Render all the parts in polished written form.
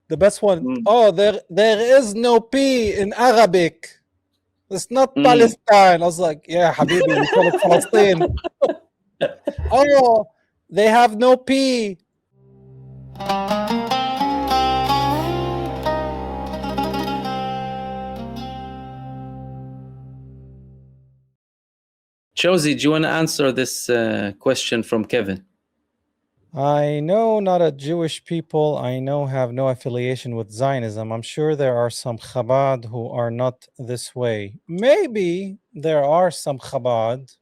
The best one. Oh, there is no P in Arabic. It's not Palestine. I was like, yeah, Habibi, we call it Palestine. Oh, they have no P. Josie, do you want to answer this question from Kevin? I know not a Jewish people I know have no affiliation with Zionism. I'm sure there are some Chabad who are not this way. Maybe there are some Chabad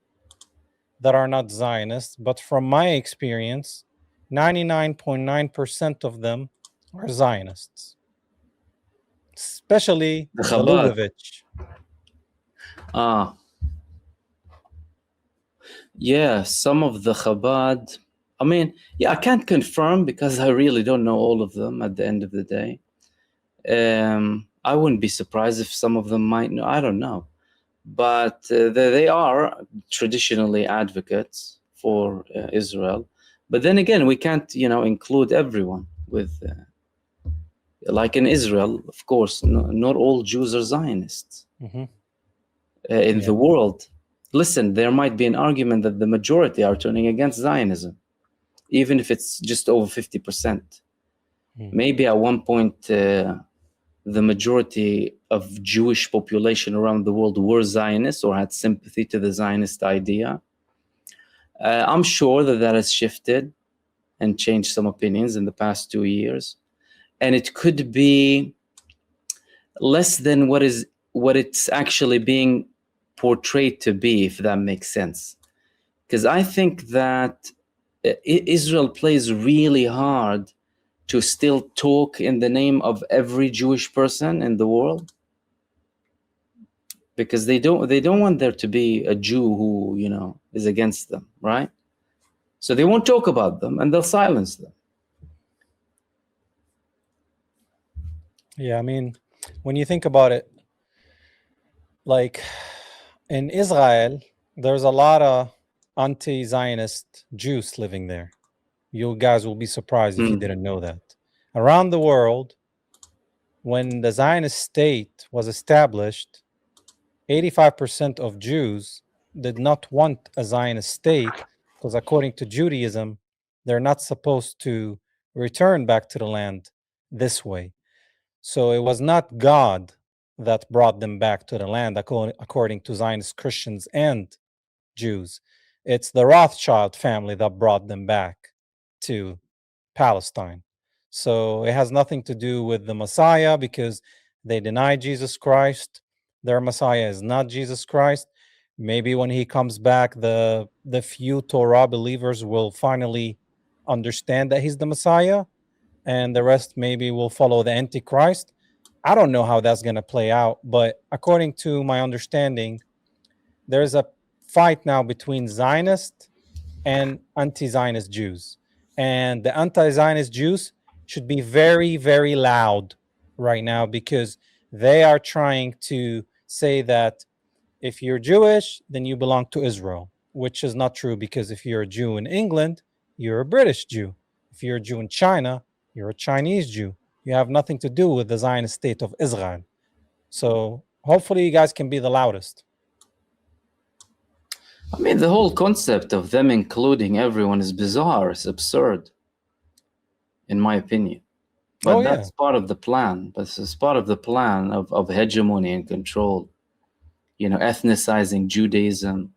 that are not Zionists, but from my experience, 99.9% of them are Zionists, especially the Lubavitch. Yeah, some of the Chabad. I mean, yeah, I can't confirm because I really don't know all of them at the end of the day. I wouldn't be surprised if some of them might know. I don't know. But they are traditionally advocates for Israel. But then again, we can't, include everyone with... like in Israel, of course, not all Jews are Zionists. In the world. Listen, there might be an argument that the majority are turning against Zionism, even if it's just over 50%. Maybe at one point, the majority of Jewish population around the world were Zionists or had sympathy to the Zionist idea. I'm sure that has shifted and changed some opinions in the past 2 years. And it could be less than what it's actually being portrayed to be, if that makes sense. Because I think that Israel plays really hard to still talk in the name of every Jewish person in the world, because they don't want there to be a Jew who is against them, right? So they won't talk about them and they'll silence them. Yeah, I mean, when you think about it, like in Israel, there's a lot of anti-Zionist Jews living there. You guys will be surprised if you didn't know that. Around the world, when the Zionist state was established, 85% of Jews did not want a Zionist state because according to Judaism, they're not supposed to return back to the land this way. So it was not God that brought them back to the land, according to Zionist Christians and Jews. It's the Rothschild family that brought them back to Palestine. So it has nothing to do with the Messiah because they deny Jesus Christ. Their Messiah is not Jesus Christ. Maybe when he comes back, the few Torah believers will finally understand that he's the Messiah, and the rest maybe will follow the Antichrist. I don't know how that's going to play out, but according to my understanding, there's a fight now between Zionist and anti-Zionist Jews. And the anti-Zionist Jews should be very, very loud right now because they are trying to say that if you're Jewish, then you belong to Israel, which is not true because if you're a Jew in England, you're a British Jew. If you're a Jew in China, you're a Chinese Jew. You have nothing to do with the Zionist state of Israel. So hopefully you guys can be the loudest. I mean, the whole concept of them including everyone is bizarre. It's absurd, in my opinion. But that's part of the plan. But it's part of the plan of hegemony and control. Ethnicizing Judaism,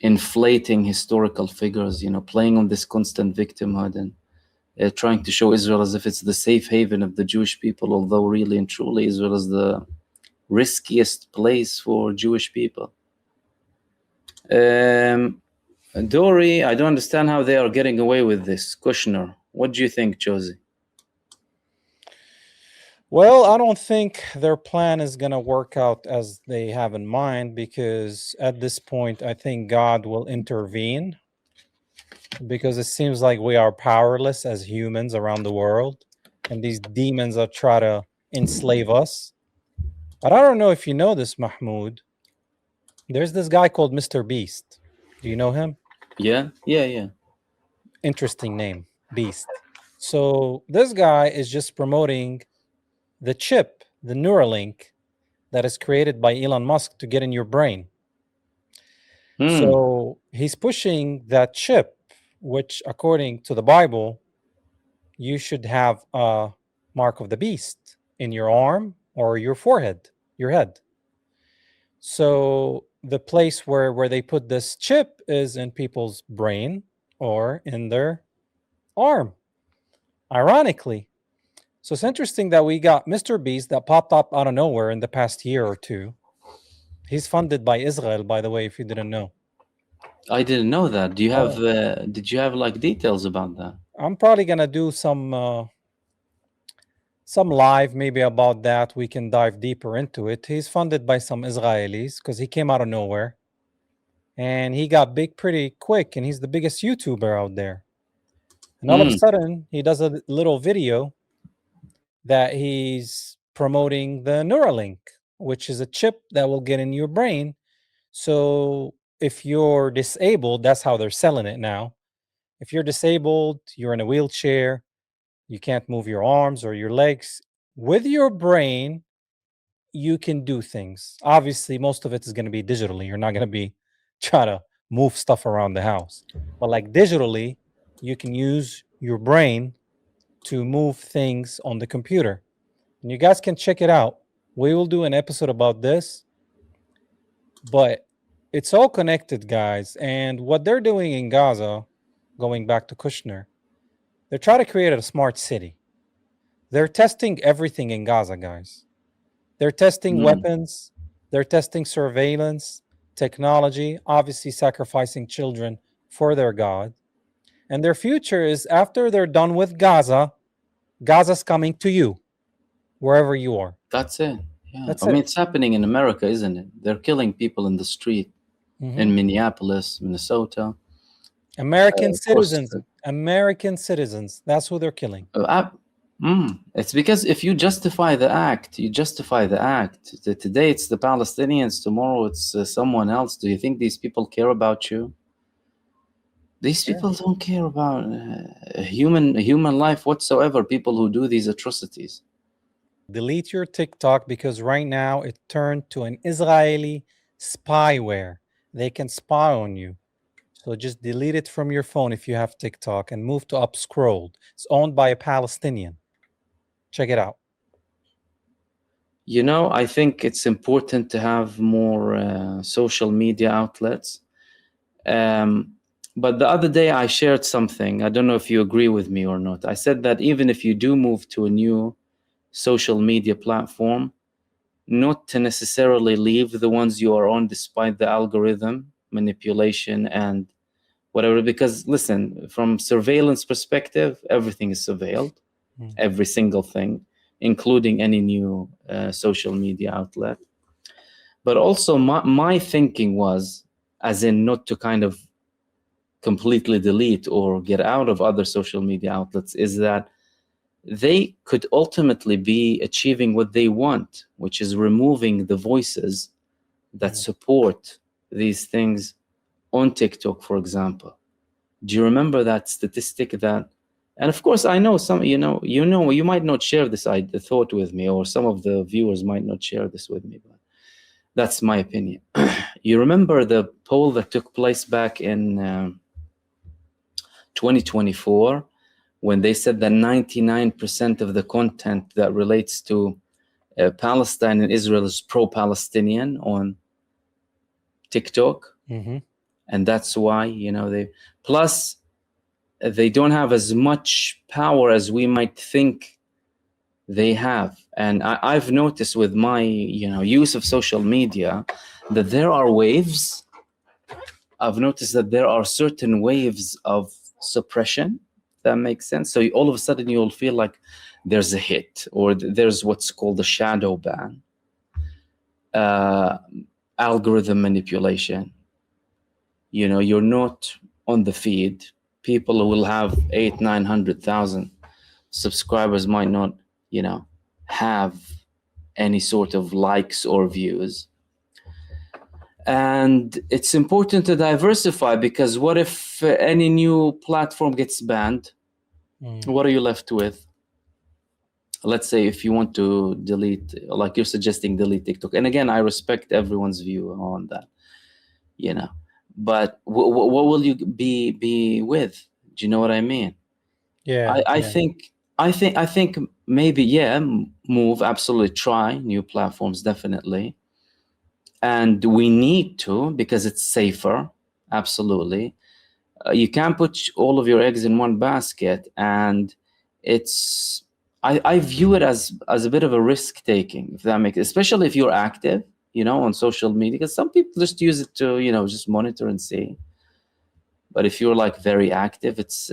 inflating historical figures, playing on this constant victimhood and trying to show Israel as if it's the safe haven of the Jewish people, although really and truly Israel is the riskiest place for Jewish people. Dory, I don't understand how they are getting away with this. Kushner, what do you think, Josie? Well, I don't think their plan is going to work out as they have in mind because at this point, I think God will intervene because it seems like we are powerless as humans around the world and these demons are trying to enslave us. But I don't know if you know this, Mahmood. There's this guy called Mr. Beast. Do you know him? Yeah. Interesting name, Beast. So this guy is just promoting the chip, the Neuralink, that is created by Elon Musk to get in your brain. So he's pushing that chip, which according to the Bible, you should have a mark of the beast in your arm or your forehead, your head. So the place where they put this chip is in people's brain or in their arm, ironically. So it's interesting that we got Mr. Beast that popped up out of nowhere in the past year or two. He's funded by Israel, by the way, if you didn't know. I didn't know that. Do you have? Did you have like details about that? I'm probably gonna do some live maybe about that. We can dive deeper into it. He's funded by some Israelis because he came out of nowhere, and he got big pretty quick, and he's the biggest YouTuber out there. And all of a sudden, he does a little video that he's promoting the Neuralink, which is a chip that will get in your brain. So if you're disabled, that's how they're selling it now. If you're disabled, you're in a wheelchair, you can't move your arms or your legs, with your brain, you can do things. Obviously, most of it is going to be digitally. You're not going to be trying to move stuff around the house. But like digitally, you can use your brain to move things on the computer. And you guys can check it out. We will do an episode about this. But it's all connected, guys. And what they're doing in Gaza, going back to Kushner, they're trying to create a smart city. They're testing everything in Gaza, guys. They're testing weapons. They're testing surveillance, technology, obviously sacrificing children for their God. And their future is after they're done with Gaza, Gaza's coming to you, wherever you are. That's it. Yeah. That's I mean, it. it's happening in America, isn't it? They're killing people in the street in Minneapolis, Minnesota. American citizens. American citizens. That's who they're killing. It's because if you justify the act, you justify the act. Today it's the Palestinians, tomorrow it's someone else. Do you think these people care about you? These people don't care about human life whatsoever, people who do these atrocities. Delete your TikTok because right now it turned to an Israeli spyware. They can spy on you. So just delete it from your phone if you have TikTok and move to Upscrolled. It's owned by a Palestinian. Check it out. You know, I think it's important to have more social media outlets. But the other day I shared something. I don't know if you agree with me or not. I said that even if you do move to a new social media platform, not to necessarily leave the ones you are on despite the algorithm manipulation and whatever, because listen, from surveillance perspective, everything is surveilled, every single thing, including any new social media outlet. But also my thinking was, as in not to kind of completely delete or get out of other social media outlets, is that they could ultimately be achieving what they want, which is removing the voices that support these things on TikTok, for example. Do you remember that statistic that, and of course I know some, you might not share this thought with me, or some of the viewers might not share this with me, but that's my opinion. You remember the poll that took place back in 2024, when they said that 99% of the content that relates to Palestine and Israel is pro-Palestinian on TikTok. And that's why, plus they don't have as much power as we might think they have. And I've noticed with my, use of social media that there are waves. I've noticed that there are certain waves of suppression. That makes sense. So all of a sudden you'll feel like there's a hit, or there's what's called a shadow ban, algorithm manipulation. You're not on the feed. People who will have 800,000-900,000 subscribers might not, have any sort of likes or views. And it's important to diversify, because what if any new platform gets banned? What are you left with? Let's say if you want to delete, like you're suggesting, delete TikTok. And again, I respect everyone's view on that, you know. But what will you be with? Do you know what I mean? Yeah. I think maybe move, absolutely, try new platforms, definitely. And we need to, because it's safer, absolutely. You can't put all of your eggs in one basket, and it's I view it as a bit of a risk taking, if that makes, especially if you're active, on social media, because some people just use it to just monitor and see. But if you're like very active, it's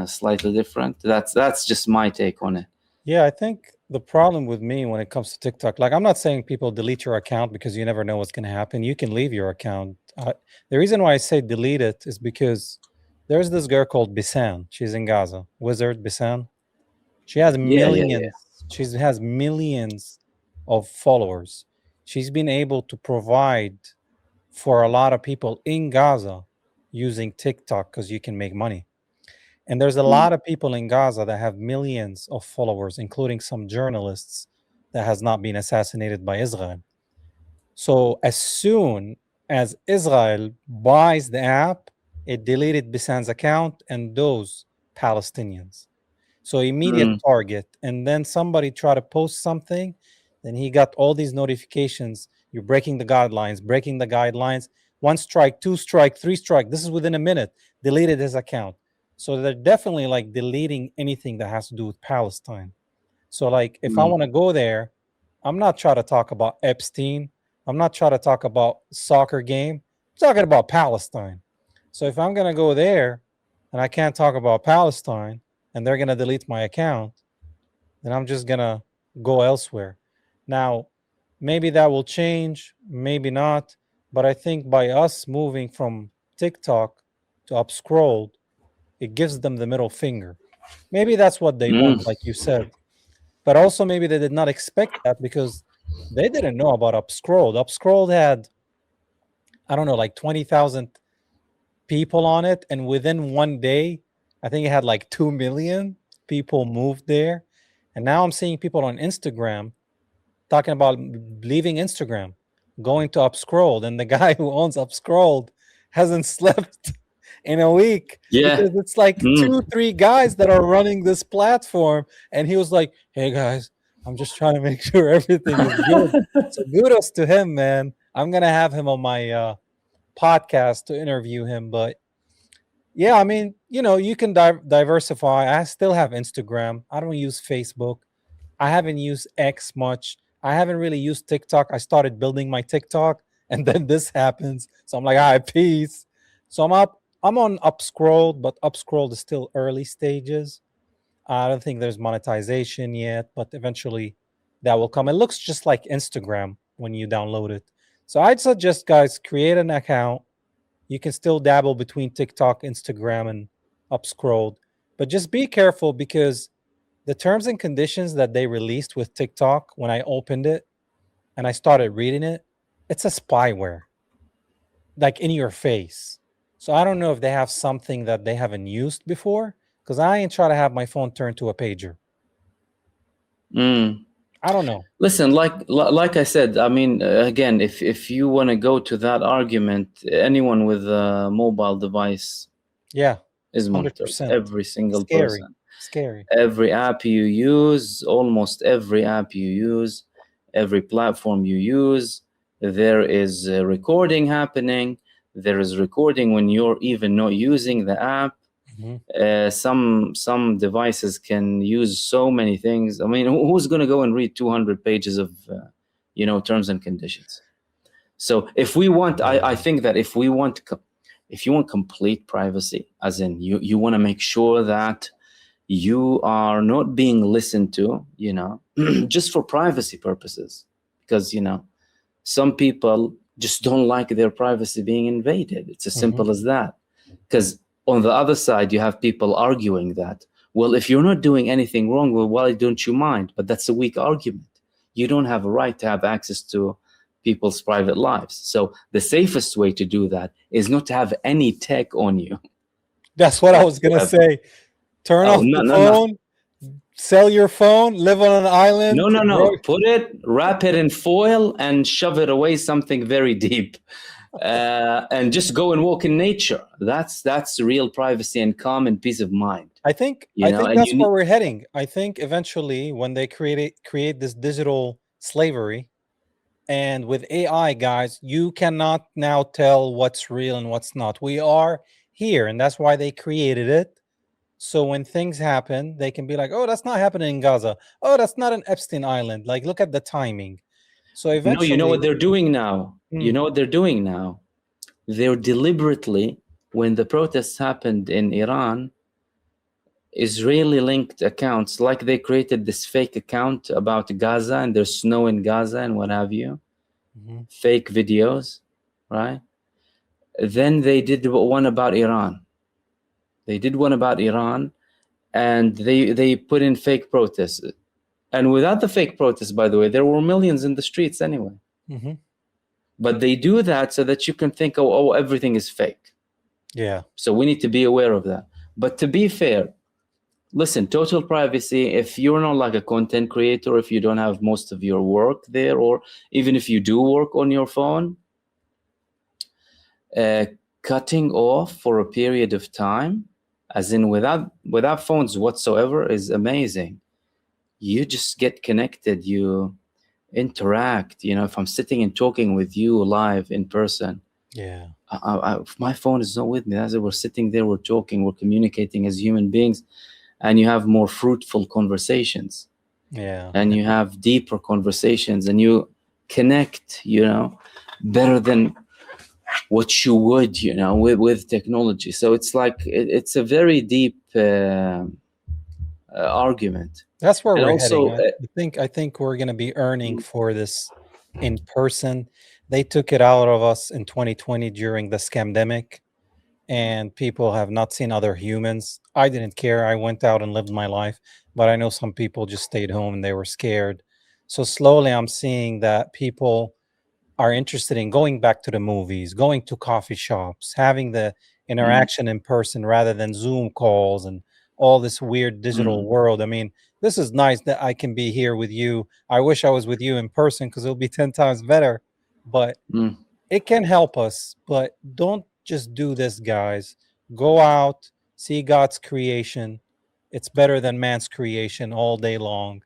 slightly different. That's just my take on it. Yeah, I think the problem with me when it comes to TikTok, like I'm not saying people delete your account because you never know what's going to happen. You can leave your account. The reason why I say delete it is because there's this girl called Bisan. She's in Gaza, Wizard Bisan. She has millions. She has millions of followers. She's been able to provide for a lot of people in Gaza using TikTok because you can make money. And there's a lot of people in Gaza that have millions of followers, including some journalists that has not been assassinated by Israel. So as soon as Israel buys the app, it deleted Bisan's account and those Palestinians. So immediate target. And then somebody try to post something, then he got all these notifications. You're breaking the guidelines. 1 strike, 2 strike, 3 strike. This is within a minute. Deleted his account. So they're definitely like deleting anything that has to do with Palestine. So like if I want to go there, I'm not trying to talk about Epstein. I'm not trying to talk about soccer game. I'm talking about Palestine. So if I'm going to go there and I can't talk about Palestine and they're going to delete my account, then I'm just going to go elsewhere. Now, maybe that will change, maybe not. But I think by us moving from TikTok to Upscrolled, it gives them the middle finger. Maybe that's what they want, like you said. But also maybe they did not expect that because they didn't know about Upscrolled. Upscrolled had, I don't know, like 20,000 people on it. And within one day, I think it had like 2 million people moved there. And now I'm seeing people on Instagram talking about leaving Instagram, going to Upscrolled. And the guy who owns Upscrolled hasn't slept in a week because it's like 2-3 guys that are running this platform. And he was like, hey guys, I'm just trying to make sure everything is good. So kudos to him, man. I'm going to have him on my podcast to interview him. But yeah, I mean, you can diversify. I still have Instagram. I don't use Facebook. I haven't used X much. I haven't really used TikTok. I started building my TikTok and then this happens. So I'm like, all right, peace. So I'm on Upscrolled, but Upscrolled is still early stages. I don't think there's monetization yet, but eventually that will come. It looks just like Instagram when you download it. So I'd suggest guys create an account. You can still dabble between TikTok, Instagram, and Upscrolled, but just be careful because the terms and conditions that they released with TikTok, when I opened it and I started reading it, it's a spyware, like in your face. So I don't know if they have something that they haven't used before, because I ain't trying to have my phone turned to a pager. I don't know. Listen, like I said, I mean, again, if you want to go to that argument, anyone with a mobile device, is monitored. 100%. Every single person. Scary. Every app you use, almost every app you use, every platform you use, there is a recording happening. There is recording when you're even not using the app. Some devices can use so many things. I mean, who's going to go and read 200 pages of terms and conditions? So if we want, I think that if you want complete privacy, as in you want to make sure that you are not being listened to, just for privacy purposes, because some people just don't like their privacy being invaded. It's as simple as that. Because on the other side, you have people arguing that, well, if you're not doing anything wrong, well, why don't you mind? But that's a weak argument. You don't have a right to have access to people's private lives. So the safest way to do that is not to have any tech on you. That's what I was going to say. Turn Oh, off no, the no, no. phone, sell your phone, live on an island. No, no, no. Put it, wrap it in foil and shove it away something very deep. And just go and walk in nature. That's real privacy and calm and peace of mind. I think And that's you where we're heading. I think eventually when they create this digital slavery, and with AI, guys, you cannot now tell what's real and what's not. We are here, and that's why they created it. So when things happen, they can be like, "Oh, that's not happening in Gaza. Oh, that's not an Epstein Island." Like, look at the timing. So eventually, No, you know what they're doing now? You Hmm. know what they're doing now? They're deliberately, when the protests happened in Iran, Israeli linked accounts, like they created this fake account about Gaza and there's snow in Gaza and what have you, fake videos, right? Then they did one about Iran. They did one about Iran, and they put in fake protests. And without the fake protests, by the way, there were millions in the streets anyway. But they do that so that you can think, oh, everything is fake. Yeah. So we need to be aware of that. But to be fair, listen, total privacy, if you're not like a content creator, if you don't have most of your work there, or even if you do work on your phone, cutting off for a period of time, as in without phones whatsoever, is amazing. You just get connected, you interact. If I'm sitting and talking with you live in person, yeah, if my phone is not with me, as we're sitting there, we're talking, we're communicating as human beings, and you have more fruitful conversations. Yeah. And you have deeper conversations, and you connect, better than what you would, with technology. So it's like, it's a very deep argument. That's where And we're also, heading. I think we're going to be earning for this in person. They took it out of us in 2020 during the scamdemic, and people have not seen other humans. I didn't care. I went out and lived my life, but I know some people just stayed home and they were scared. So slowly I'm seeing that people are interested in going back to the movies, going to coffee shops, having the interaction in person rather than Zoom calls and all this weird digital world. I mean, this is nice that I can be here with you. I wish I was with you in person because it'll be 10 times better, but it can help us. But don't just do this, guys. Go out, see God's creation. It's better than man's creation all day long.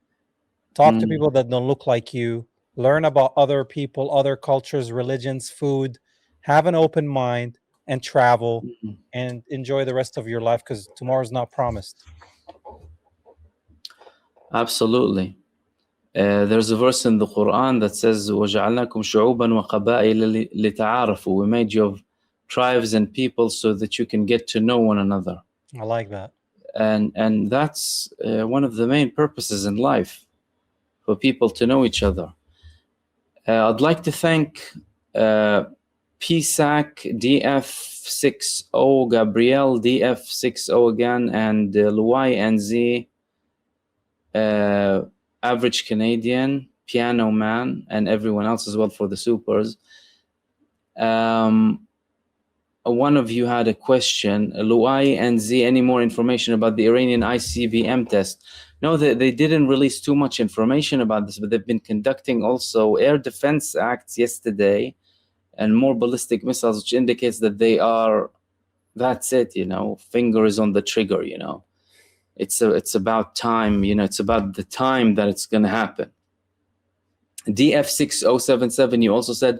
Talk to people that don't look like you. Learn about other people, other cultures, religions, food. Have an open mind and travel and enjoy the rest of your life because tomorrow's not promised. Absolutely. There's a verse in the Quran that says, وَجَعَلْنَاكُمْ شُعُوبًا وَقَبَائِلَ لِتَعَارَفُوا. We made you of tribes and people so that you can get to know one another. I like that. And that's one of the main purposes in life, for people to know each other. I'd like to thank PSAC, DF60, Gabrielle, DF60 again, and Luai NZ, Average Canadian, Piano Man, and everyone else as well for the supers. One of you had a question, Luai NZ, any more information about the Iranian ICBM test? No, they didn't release too much information about this, but they've been conducting also air defense acts yesterday and more ballistic missiles, which indicates that they are, that's it, finger is on the trigger, It's about time, it's about the time that it's going to happen. DF6077, you also said,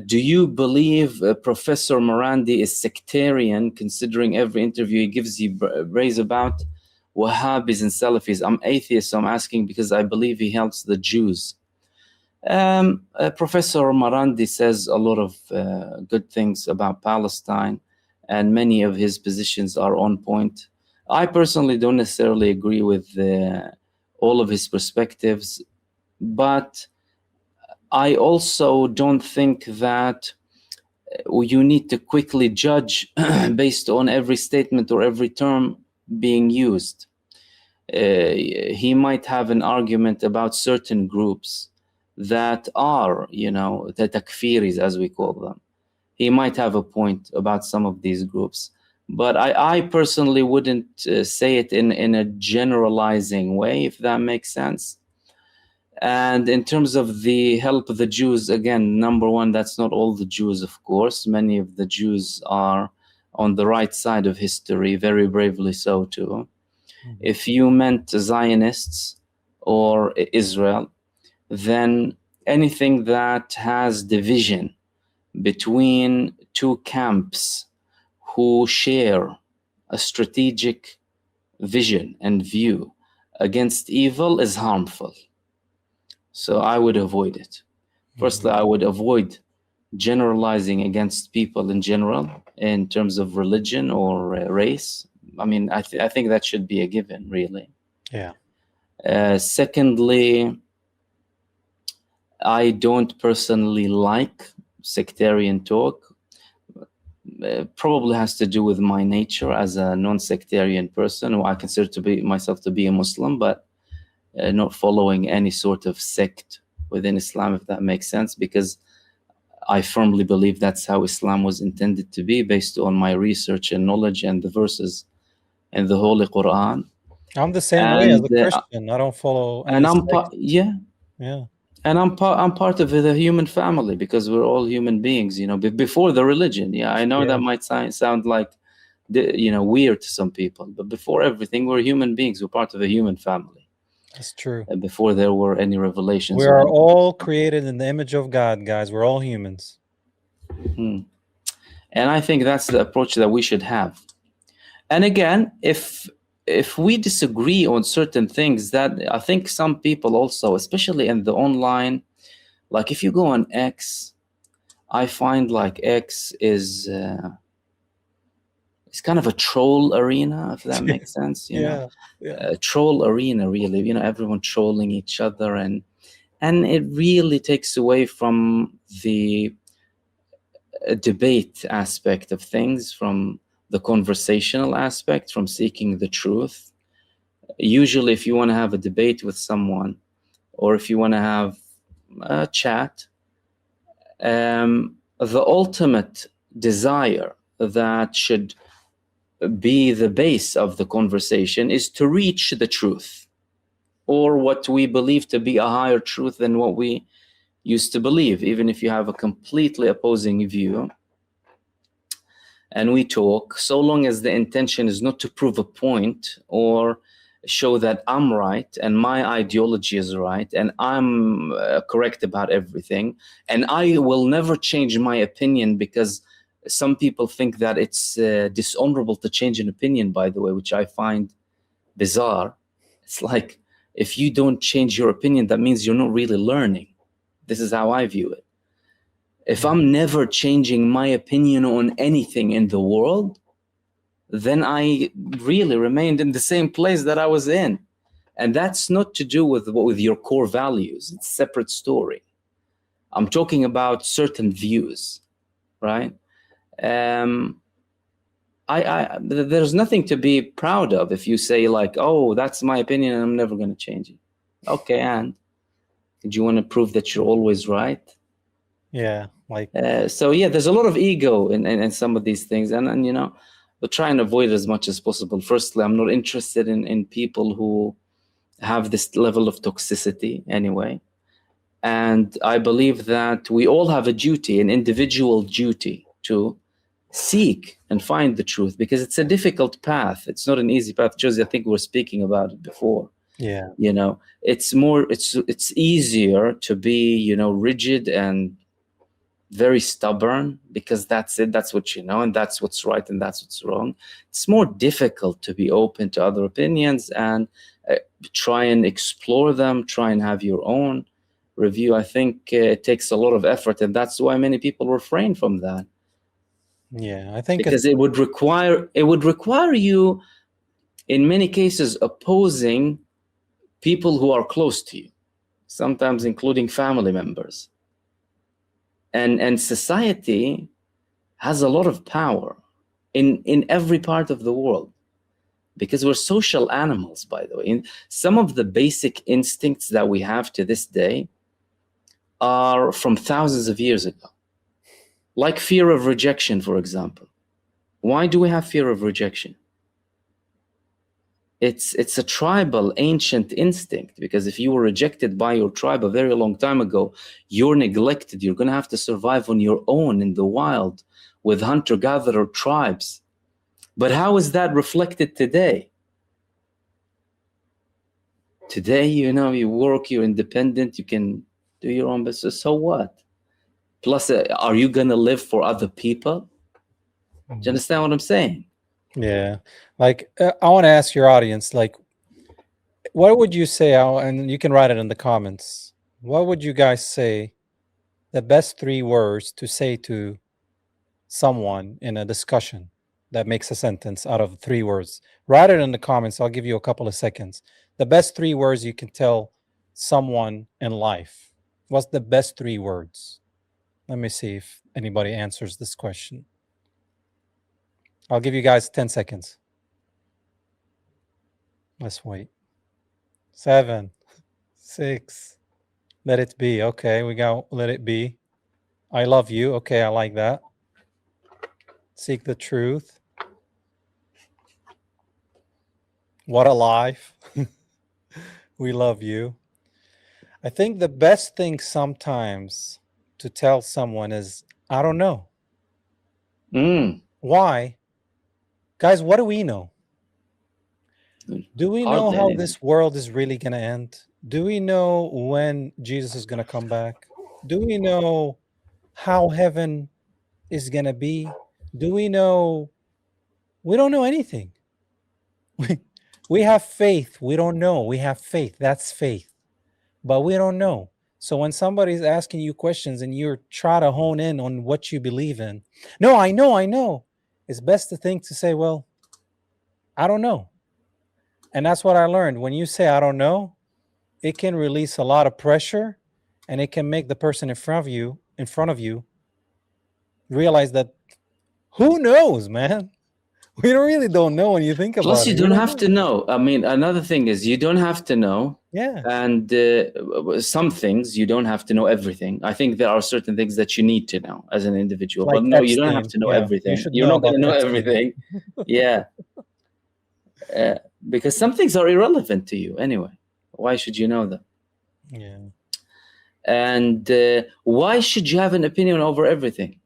do you believe Professor Morandi is sectarian, considering every interview he gives, he raves about Wahhabis and Salafis? I'm atheist, so I'm asking because I believe he helps the Jews. Professor Morandi says a lot of good things about Palestine, and many of his positions are on point. I personally don't necessarily agree with all of his perspectives, but I also don't think that you need to quickly judge based on every statement or every term being used. He might have an argument about certain groups that are, the takfiris, as we call them. He might have a point about some of these groups, But I personally wouldn't say it in a generalizing way, if that makes sense. And in terms of the help of the Jews, again, number one, that's not all the Jews, of course. Many of the Jews are on the right side of history, very bravely so too. If you meant Zionists or Israel, then anything that has division between two camps who share a strategic vision and view against evil is harmful. So I would avoid it. Firstly, I would avoid generalizing against people in general in terms of religion or race. I mean, I think that should be a given, really. Yeah. Secondly, I don't personally like sectarian talk. Probably has to do with my nature as a non-sectarian person, who I consider myself to be a Muslim, but not following any sort of sect within Islam, if that makes sense, because I firmly believe that's how Islam was intended to be, based on my research and knowledge and the verses in the Holy Quran. I'm the same way as a Christian. I don't follow any sect. Yeah. And I'm part of the human family, because we're all human beings, you know, before the religion. Yeah, I know that might sound like, you know, weird to some people, but before everything, we're human beings. We're part of a human family. That's true. And before there were any revelations. We are all created in the image of God, guys. We're all humans. And I think that's the approach that we should have. And again, if we disagree on certain things, that I think some people also, especially in the online, like if you go on X, I find like X is it's kind of a troll arena, if that makes sense. You know, a troll arena, really. You know, everyone trolling each other, and it really takes away from the debate aspect of things, from the conversational aspect, from seeking the truth. Usually, if you want to have a debate with someone, or if you want to have a chat, the ultimate desire that should be the base of the conversation is to reach the truth, or what we believe to be a higher truth than what we used to believe, even if you have a completely opposing view. And we talk, so long as the intention is not to prove a point or show that I'm right and my ideology is right and I'm correct about everything, and I will never change my opinion, because some people think that it's dishonorable to change an opinion, by the way, which I find bizarre. It's like, if you don't change your opinion, that means you're not really learning. This is how I view it. If I'm never changing my opinion on anything in the world, then I really remained in the same place that I was in. And that's not to do with your core values. It's a separate story. I'm talking about certain views, right? There's nothing to be proud of if you say like, oh, that's my opinion and I'm never going to change it. Okay, and do you want to prove that you're always right? Yeah, like so yeah, there's a lot of ego in some of these things, and you know, but try and avoid it as much as possible. Firstly, I'm not interested in people who have this level of toxicity anyway. And I believe that we all have a duty, an individual duty, to seek and find the truth, because it's a difficult path. It's not an easy path. Josie, I think we were speaking about it before. Yeah. You know, it's easier to be, you know, rigid and very stubborn, because that's it, that's what you know, and that's what's right and that's what's wrong. It's more difficult to be open to other opinions and try and explore them, try and have your own review. I think it takes a lot of effort, and that's why many people refrain from that. Yeah, I think because it would require you, in many cases, opposing people who are close to you, sometimes including family members. And society has a lot of power in every part of the world, because we're social animals, by the way. And some of the basic instincts that we have to this day are from thousands of years ago, like fear of rejection, for example. Why do we have fear of rejection? It's a tribal ancient instinct, because if you were rejected by your tribe a very long time ago, you're neglected. You're going to have to survive on your own in the wild with hunter-gatherer tribes. But how is that reflected today? Today, you work, you're independent, you can do your own business. So what? Plus, are you going to live for other people? Do you understand what I'm saying? Yeah. Like, I want to ask your audience, like, what would you say, and you can write it in the comments, what would you guys say the best 3 words to say to someone in a discussion that makes a sentence out of 3 words? Write it in the comments. I'll give you a couple of seconds. The best 3 words you can tell someone in life. What's the best 3 words? Let me see if anybody answers this question. I'll give you guys 10 seconds. Let's wait. 7, 6. Let it be. Okay, we got let it be. I love you. Okay, I like that. Seek the truth. What a life. We love you. I think the best thing sometimes to tell someone is, I don't know. Why? Guys, what do we know? Do we know how this world is really going to end? Do we know when Jesus is going to come back? Do we know how heaven is going to be? Do we know? We don't know anything. We have faith. We don't know. We have faith. That's faith. But we don't know. So when somebody's asking you questions and you're trying to hone in on what you believe in, no, I know. It's best to think to say, well, I don't know. And that's what I learned. When you say, I don't know, it can release a lot of pressure, and it can make the person in front of you realize that, who knows, man? We really don't know when you think about it. Plus, you don't have to know. I mean, another thing is you don't have to know. Yeah. And some things you don't have to know everything. I think there are certain things that you need to know as an individual. Like but no, Epstein. you don't have to know everything. You're know not going to know Epstein. everything. Yeah. Because some things are irrelevant to you anyway. Why should you know them? Yeah. And why should you have an opinion over everything?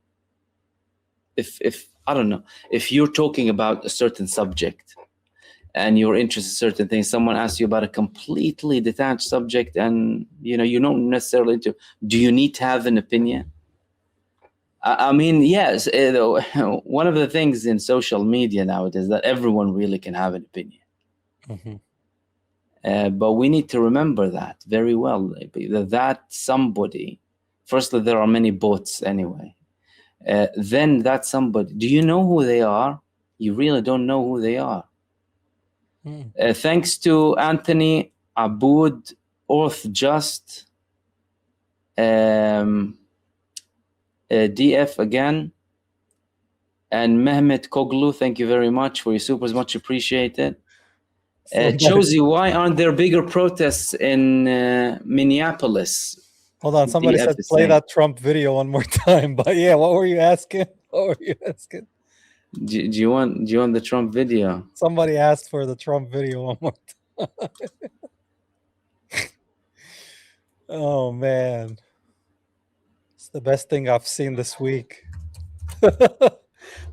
If I don't know, if you're talking about a certain subject and you're interested in certain things, someone asks you about a completely detached subject, and you don't necessarily do you need to have an opinion? I mean, yes, one of the things in social media nowadays is that everyone really can have an opinion. But we need to remember that very well, that somebody, firstly, there are many bots anyway. Then that somebody, do you know who they are? You really don't know who they are. Thanks to Anthony, Aboud, Orth Just, DF again, and Mehmet Koglu, thank you very much for your supers, much appreciated. Josie, why aren't there bigger protests in Minneapolis? Hold on, somebody said play that Trump video one more time. But yeah, what were you asking? Do you want the Trump video? Somebody asked for the Trump video one more time. Oh man, it's the best thing I've seen this week. What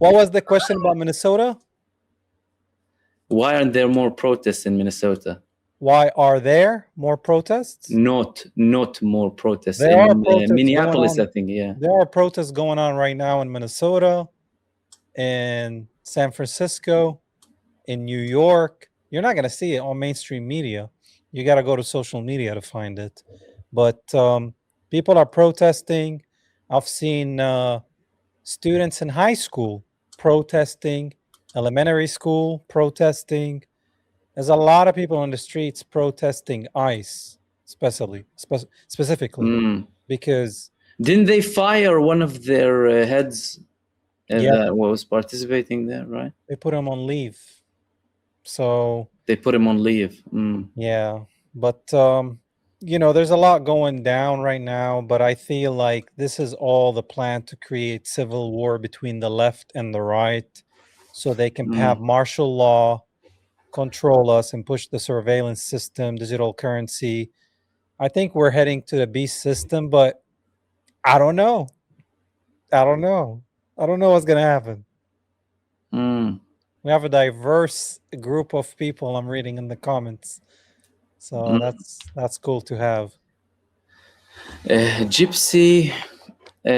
was the question about Minnesota? Why aren't there more protests in Minnesota? Why are there more protests? Not more protests. There are protests Minneapolis, I think, yeah. There are protests going on right now in Minnesota, in San Francisco, in New York. You're not going to see it on mainstream media. You got to go to social media to find it. But people are protesting. I've seen students in high school protesting, elementary school protesting. There's a lot of people on the streets protesting ICE, specifically, because didn't they fire one of their heads that was participating there, right? They put him on leave. So they put him on leave. Yeah, but there's a lot going down right now, but I feel like this is all the plan to create civil war between the left and the right. so they can have martial law, control us, and push the surveillance system, digital currency. I think we're heading to the beast system, but I don't know. I don't know what's gonna happen. We have a diverse group of people I'm reading in the comments, so that's cool to have. Gypsy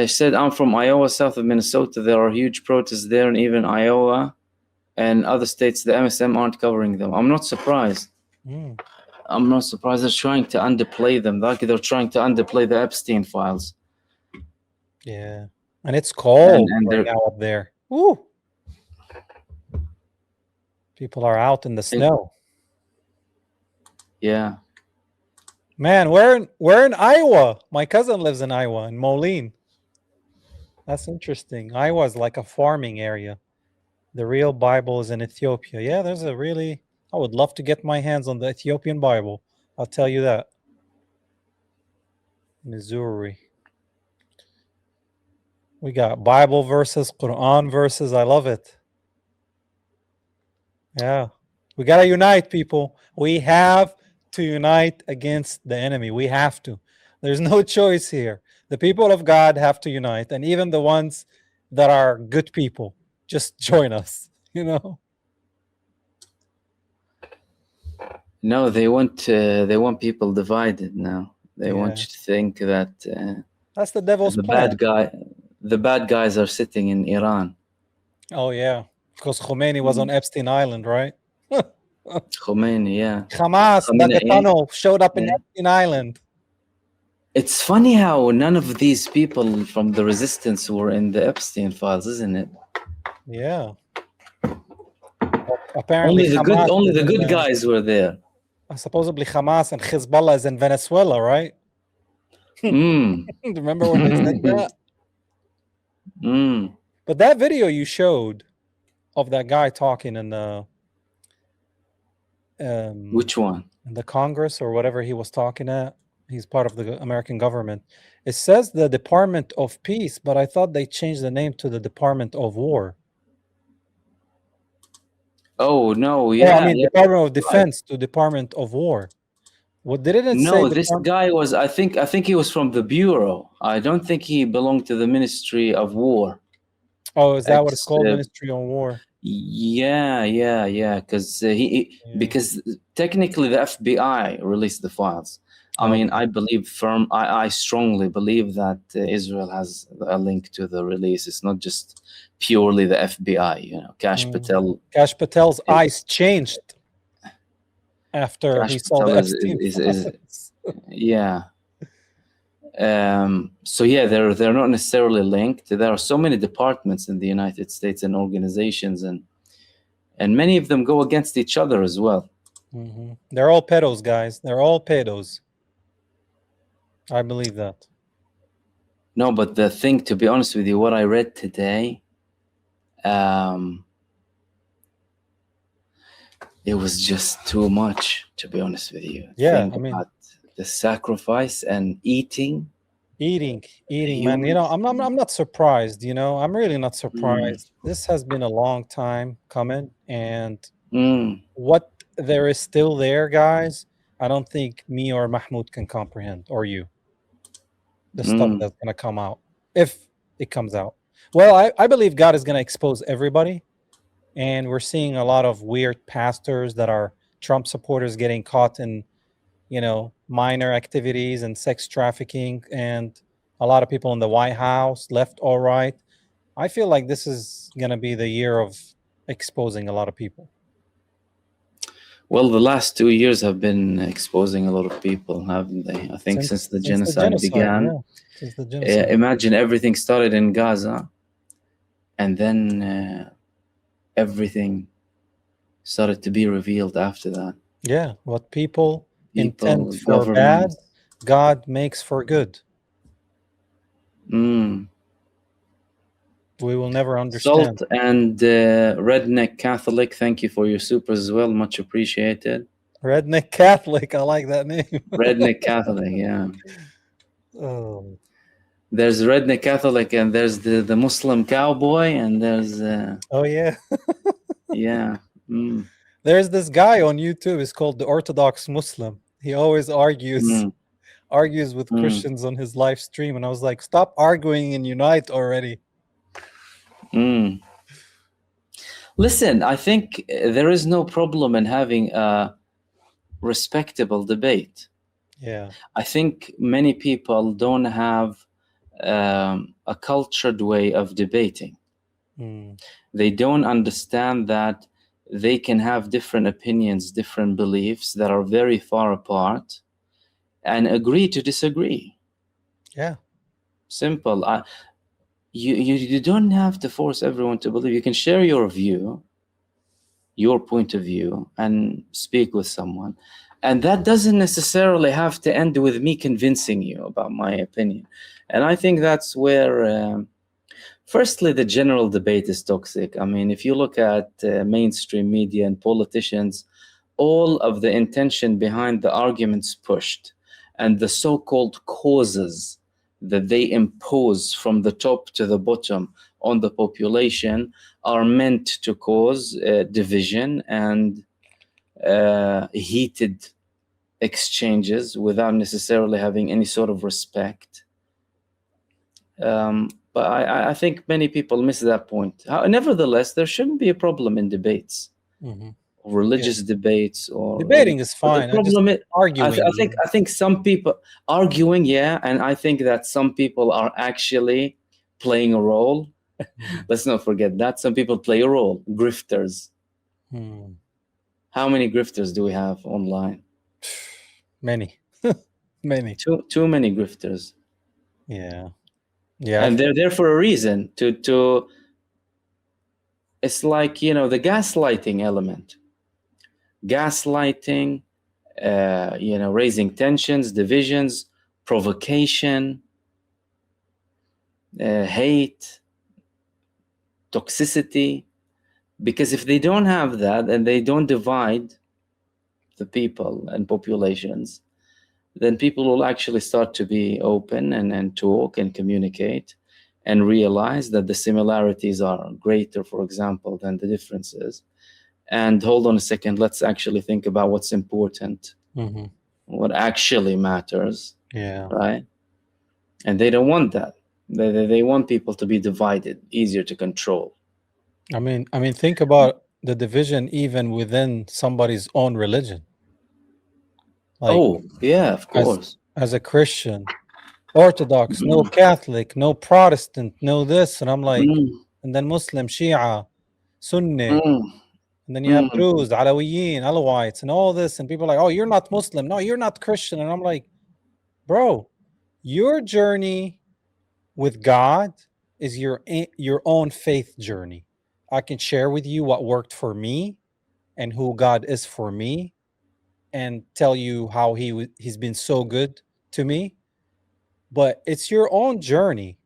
said, I'm from Iowa, south of Minnesota. There are huge protests there, and even Iowa and other states, the MSM aren't covering them. I'm not surprised. I'm not surprised. They're trying to underplay them. Like they're trying to underplay the Epstein files. Yeah, and it's cold right now up there. Woo! People are out in the snow. Yeah. Man, we're in Iowa. My cousin lives in Iowa, in Moline. That's interesting. Iowa is like a farming area. The real Bible is in Ethiopia. Yeah, there's a really... I would love to get my hands on the Ethiopian Bible. I'll tell you that. Missouri. We got Bible verses, Quran verses. I love it. Yeah. We got to unite, people. We have to unite against the enemy. We have to. There's no choice here. The people of God have to unite. And even the ones that are good people, just join us, you know? No, they want people divided now. They want you to think that that's the devil's plan. The bad guys are sitting in Iran. Oh yeah, because Khomeini was on Epstein Island, right? Khomeini, yeah. Hamas, the tunnel showed up in Epstein Island. It's funny how none of these people from the resistance were in the Epstein files, isn't it? Yeah. Well, apparently, only the good guys were there. Supposedly, Hamas and Hezbollah is in Venezuela, right? Remember when they said that? But that video you showed of that guy talking in the which one? In the Congress or whatever he was talking at. He's part of the American government. It says the Department of Peace, but I thought they changed the name to the Department of War. Oh no! Yeah, I mean Department of Defense to Department of War. What did it say? No, this guy was. I think he was from the Bureau. I don't think he belonged to the Ministry of War. Oh, is that what it's called? Ministry of War. Yeah. Because because technically the FBI released the files. I mean, I strongly believe that Israel has a link to the release. It's not just purely the FBI. You know, Kash Patel's eyes changed after he saw the Epstein files. Yeah. So yeah, they're not necessarily linked. There are so many departments in the United States and organizations, and many of them go against each other as well. They're all pedos, guys. They're all pedos. I believe that. No, but the thing, to be honest with you, what I read today, it was just too much, to be honest with you. Yeah, I mean, the sacrifice and eating, man. You know, I'm not surprised. You know, I'm really not surprised. This has been a long time coming, and what there is still there, guys. I don't think me or Mahmoud can comprehend, or you. The stuff that's gonna come out, if it comes out. Well, I believe God is gonna expose everybody, and we're seeing a lot of weird pastors that are Trump supporters getting caught in, you know, minor activities and sex trafficking, and a lot of people in the White House, left or right. I feel like this is going to be the year of exposing a lot of people. Well, the last 2 years have been exposing a lot of people, haven't they? I think since the genocide began. Yeah. Since the genocide. Imagine everything started in Gaza, and then everything started to be revealed after that. Yeah, what people intend for bad, God makes for good. We will never understand. Salt and Redneck Catholic, thank you for your supers as well. Much appreciated. Redneck Catholic, I like that name. Redneck Catholic, yeah. Oh. There's redneck Catholic, and there's the Muslim cowboy, and there's Oh yeah. yeah. Mm, There's this guy on YouTube. It's called the Orthodox Muslim. He always argues mm, with mm. Christians on his live stream, and I was like, stop arguing and unite already. Mm. Listen, I think there is no problem in having a respectable debate. Yeah. I think many people don't have a cultured way of debating. Mm. They don't understand that they can have different opinions, different beliefs that are very far apart, and agree to disagree. Yeah. Simple. You don't have to force everyone to believe. You can share your view, your point of view, and speak with someone. And that doesn't necessarily have to end with me convincing you about my opinion. And I think that's where, firstly, the general debate is toxic. I mean, if you look at mainstream media and politicians, all of the intention behind the arguments pushed and the so-called causes that they impose from the top to the bottom on the population are meant to cause division and heated exchanges without necessarily having any sort of respect. But I think many people miss that point. Nevertheless, there shouldn't be a problem in debates, religious debates, or debating is fine. The problem is arguing. I think some people arguing, yeah, and I think that some people are actually playing a role. Let's not forget that some people play a role. Grifters. How many grifters do we have online? Many. Many. Too many grifters. Yeah. And they're there for a reason. To it's like, the gaslighting element. Gaslighting, raising tensions, divisions, provocation, hate, toxicity. Because if they don't have that and they don't divide the people and populations, then people will actually start to be open and talk and communicate and realize that the similarities are greater, for example, than the differences. And hold on a second, let's actually think about what's important, what actually matters. Yeah. Right? And they don't want that. They want people to be divided, easier to control. I mean, think about the division even within somebody's own religion. Like, yeah, of course. As a Christian, Orthodox, no Catholic, no Protestant, no this, and I'm like, and then Muslim, Shia, Sunni, and then you have Druze, Alawiyin, Alawites, and all this, and people are like, oh, you're not Muslim, no, you're not Christian, and I'm like, bro, your journey with God is your own faith journey. I can share with you what worked for me and who God is for me, and tell you how he's been so good to me. But it's your own journey.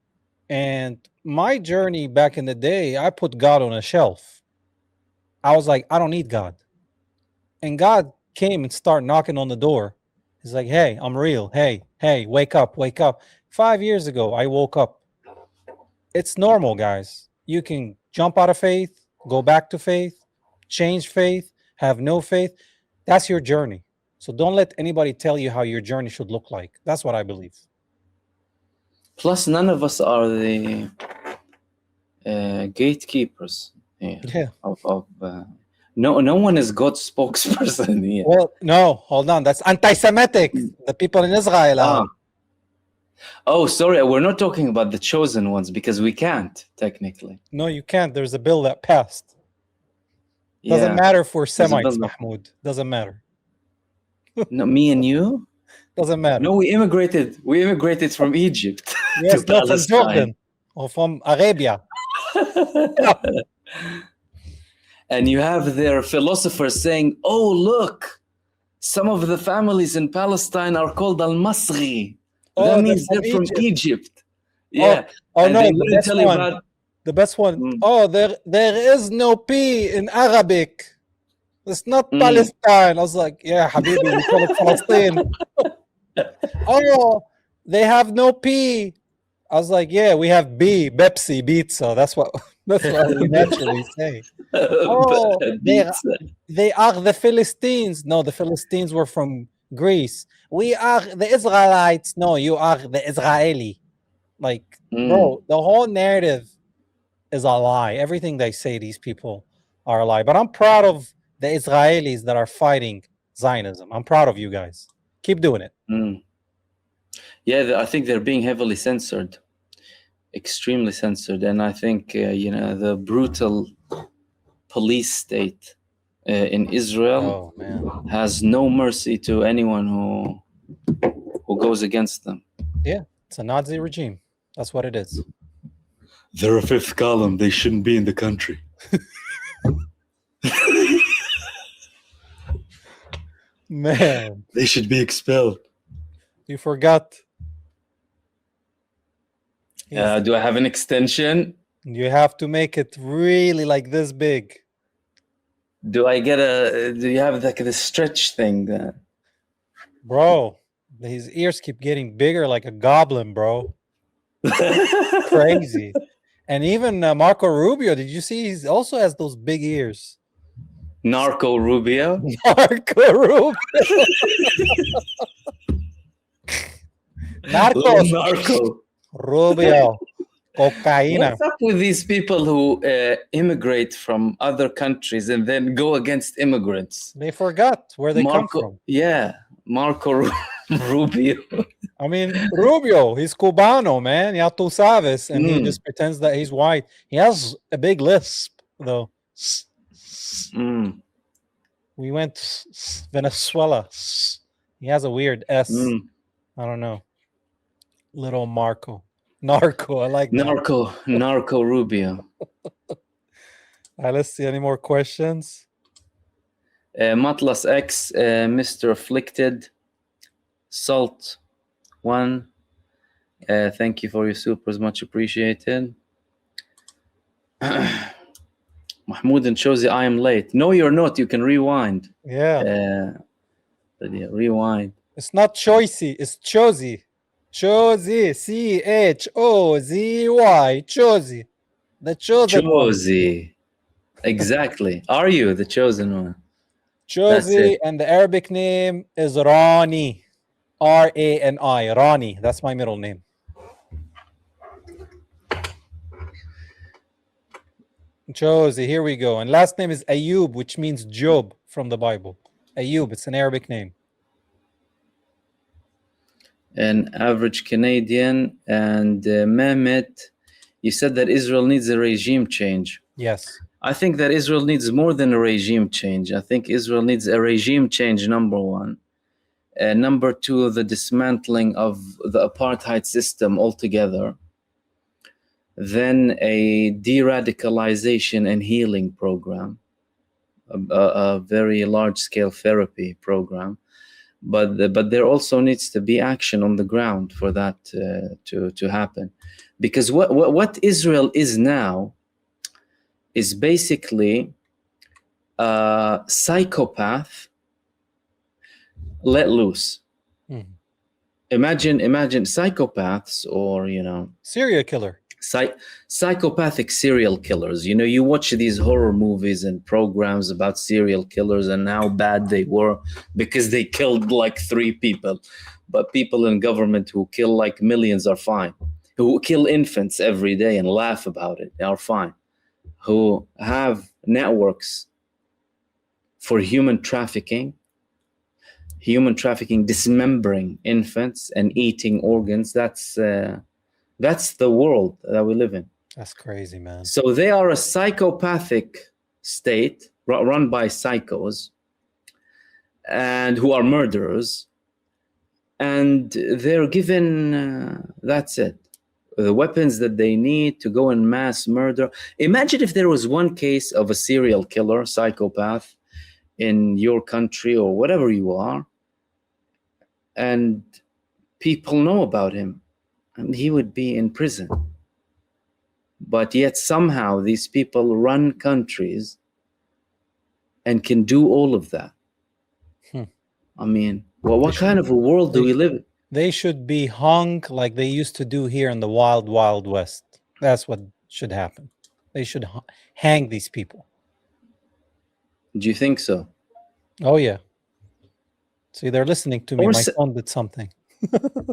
And my journey back in the day, I put God on a shelf. I was like, I don't need God. And God came and started knocking on the door. He's like, hey, I'm real. Hey, wake up, wake up. 5 years ago, I woke up. It's normal, guys. You can jump out of faith, go back to faith, change faith, have no faith. That's your journey. So don't let anybody tell you how your journey should look like. That's what I believe. Plus, none of us are the gatekeepers. Yeah. No one is God's spokesperson here. Well, no, hold on. That's anti-Semitic. The people in Israel are. Oh, sorry. We're not talking about the chosen ones because we can't, technically. No, you can't. There's a bill that passed. Doesn't matter for Semites, Mahmoud. Doesn't matter. No, me and you? Doesn't matter. No, we immigrated. We immigrated from Egypt. Yes, to from Jordan or from Arabia. And you have their philosophers saying, oh, look, some of the families in Palestine are called Al-Masri. That means they're from Egypt. Yeah. Oh no, the best one. Oh, there is no P in Arabic. It's not Palestine. I was like, yeah, Habibi, we call it Palestine. Oh, they have no P I was like, yeah, we have Pepsi, pizza. That's what we naturally say. Oh, they are the Philistines. No, the Philistines were from Greece. We are the Israelites. No, you are the Israeli. Like, bro, the whole narrative is a lie. Everything they say, these people are a lie. But I'm proud of the Israelis that are fighting Zionism. I'm proud of you guys. Keep doing it. Yeah, I think they're being heavily censored, extremely censored. And I think, the brutal police state in Israel has no mercy to anyone who goes against them. Yeah, it's a Nazi regime. That's what it is. They're a fifth column. They shouldn't be in the country. Man. They should be expelled. You forgot. Do I have an extension? You have to make it really like this big. Do you have like the stretch thing? Bro, his ears keep getting bigger like a goblin, bro. Crazy. And even Marco Rubio, did you see? He also has those big ears. Narco Rubio? Narco Rubio. Narco. Rubio. Cocaina. What's up with these people who immigrate from other countries and then go against immigrants? They forgot where they come from. Yeah, Marco Rubio. I mean, Rubio, he's Cubano, man. Ya tú sabes. And he just pretends that he's white. He has a big lisp, though. We went Venezuela. He has a weird S. I don't know. Little Marco. Narco, I like that. Narco Rubio. All right, let's see. Any more questions? Matlas X, Mr. Afflicted, Salt 1. Thank you for your supers, much appreciated. Mahmood and Chosi, I am late. No, you're not. You can rewind. Yeah. Rewind. It's not Choicy, it's Chosi. Chosi, Chozy, Chosi. The chosen one. Chosi. Exactly. Are you the chosen one? Chosi, and the Arabic name is Rani. Rani. Rani. That's my middle name. Chosi, here we go. And last name is Ayub, which means Job from the Bible. Ayub, it's an Arabic name. An average Canadian. And Mehmet, you said that Israel needs a regime change. Yes. I think that Israel needs more than a regime change. I think Israel needs a regime change, number one. Number two, the dismantling of the apartheid system altogether. Then a de-radicalization and healing program, a very large-scale therapy program. But there also needs to be action on the ground for that to happen. Because what Israel is now is basically a psychopath let loose. Imagine psychopaths, or serial killer. Psychopathic serial killers. You watch these horror movies and programs about serial killers and how bad they were because they killed like 3 people. But people in government who kill like millions are fine. Who kill infants every day and laugh about it, they are fine. Who have networks for human trafficking, dismembering infants and eating organs. That's the world that we live in. That's crazy, man. So they are a psychopathic state run by psychos and who are murderers. And they're given, that's it, the weapons that they need to go and mass murder. Imagine if there was one case of a serial killer, psychopath in your country or whatever you are, and people know about him. And he would be in prison. But yet somehow these people run countries and can do all of that. I mean, what kind of a world do we live in? They should be hung like they used to do here in the wild, wild west. That's what should happen. They should hang these people. Do you think so? Oh, yeah. See, they're listening to me. Or My phone did something.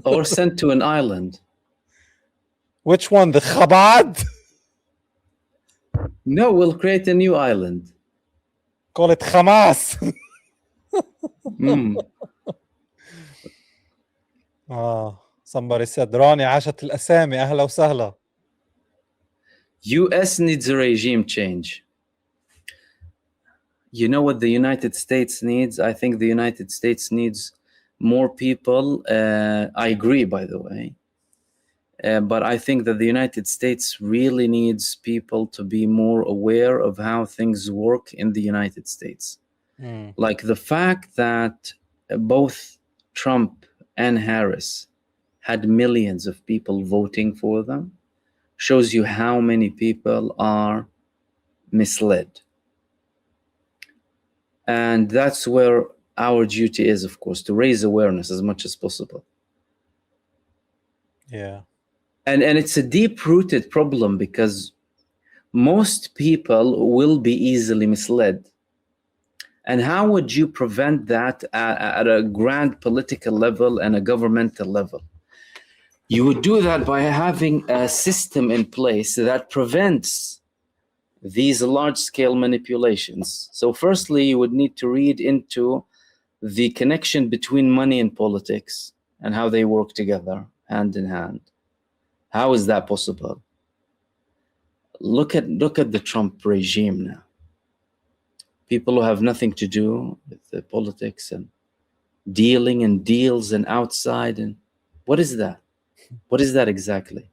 or sent to an island. Which one? The Chabad? No, we'll create a new island. Call it Hamas. Somebody said راني عاشت الأسامي أهلا وسهلا. US needs a regime change. You know what the United States needs? I think the United States needs more people. I agree, by the way. But I think that the United States really needs people to be more aware of how things work in the United States. Like the fact that both Trump and Harris had millions of people voting for them shows you how many people are misled. And that's where our duty is, of course, to raise awareness as much as possible. Yeah. And it's a deep-rooted problem because most people will be easily misled. And how would you prevent that at a grand political level and a governmental level? You would do that by having a system in place that prevents these large-scale manipulations. So firstly, you would need to read into the connection between money and politics and how they work together, hand in hand. How is that possible? Look at the Trump regime now. People who have nothing to do with the politics and dealing and deals and outside. And what is that? What is that exactly?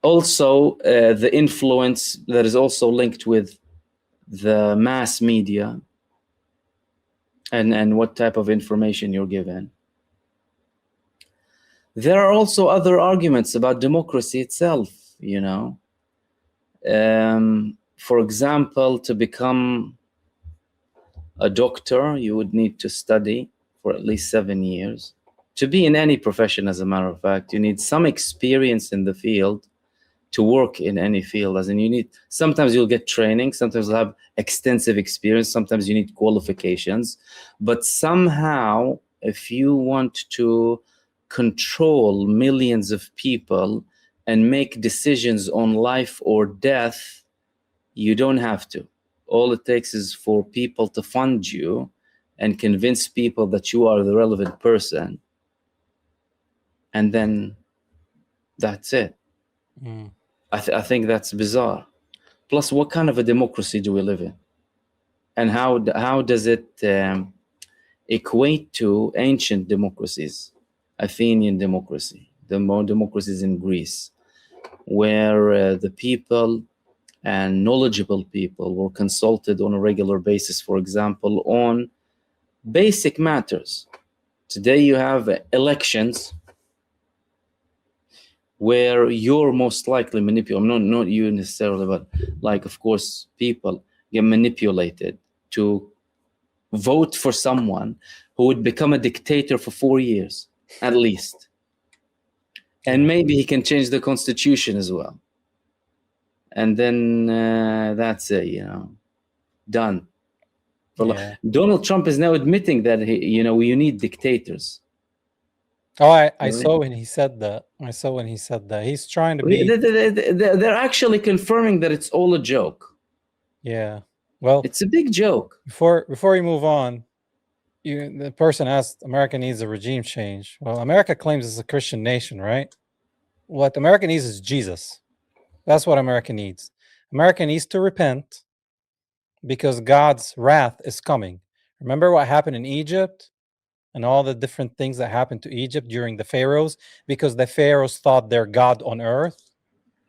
Also, the influence that is also linked with the mass media and what type of information you're given. There are also other arguments about democracy itself, you know. For example, to become a doctor, you would need to study for at least 7 years. To be in any profession, as a matter of fact, you need some experience in the field to work in any field. As in, you need, sometimes you'll get training, sometimes you'll have extensive experience, sometimes you need qualifications. But somehow, if you want to control millions of people and make decisions on life or death, you don't have to. All it takes is for people to fund you and convince people that you are the relevant person. And then that's it. I think that's bizarre. Plus, what kind of a democracy do we live in? And how does it equate to ancient democracies? Athenian democracy, the more democracies in Greece, where the people and knowledgeable people were consulted on a regular basis, for example, on basic matters. Today you have elections where you're most likely manipulated, not you necessarily, but like, of course, people get manipulated to vote for someone who would become a dictator for 4 years, at least. And maybe he can change the constitution as well. And then that's it, you know, done. Yeah. Donald Trump is now admitting that, you need dictators. Oh, I saw when he said that. He's trying to be... They're actually confirming that it's all a joke. Yeah. Well, it's a big joke. Before we move on, the person asked, America needs a regime change. Well, America claims it's a Christian nation, right? What America needs is Jesus. That's what America needs. America needs to repent because God's wrath is coming. Remember what happened in Egypt and all the different things that happened to Egypt during the pharaohs, because the pharaohs thought they're God on earth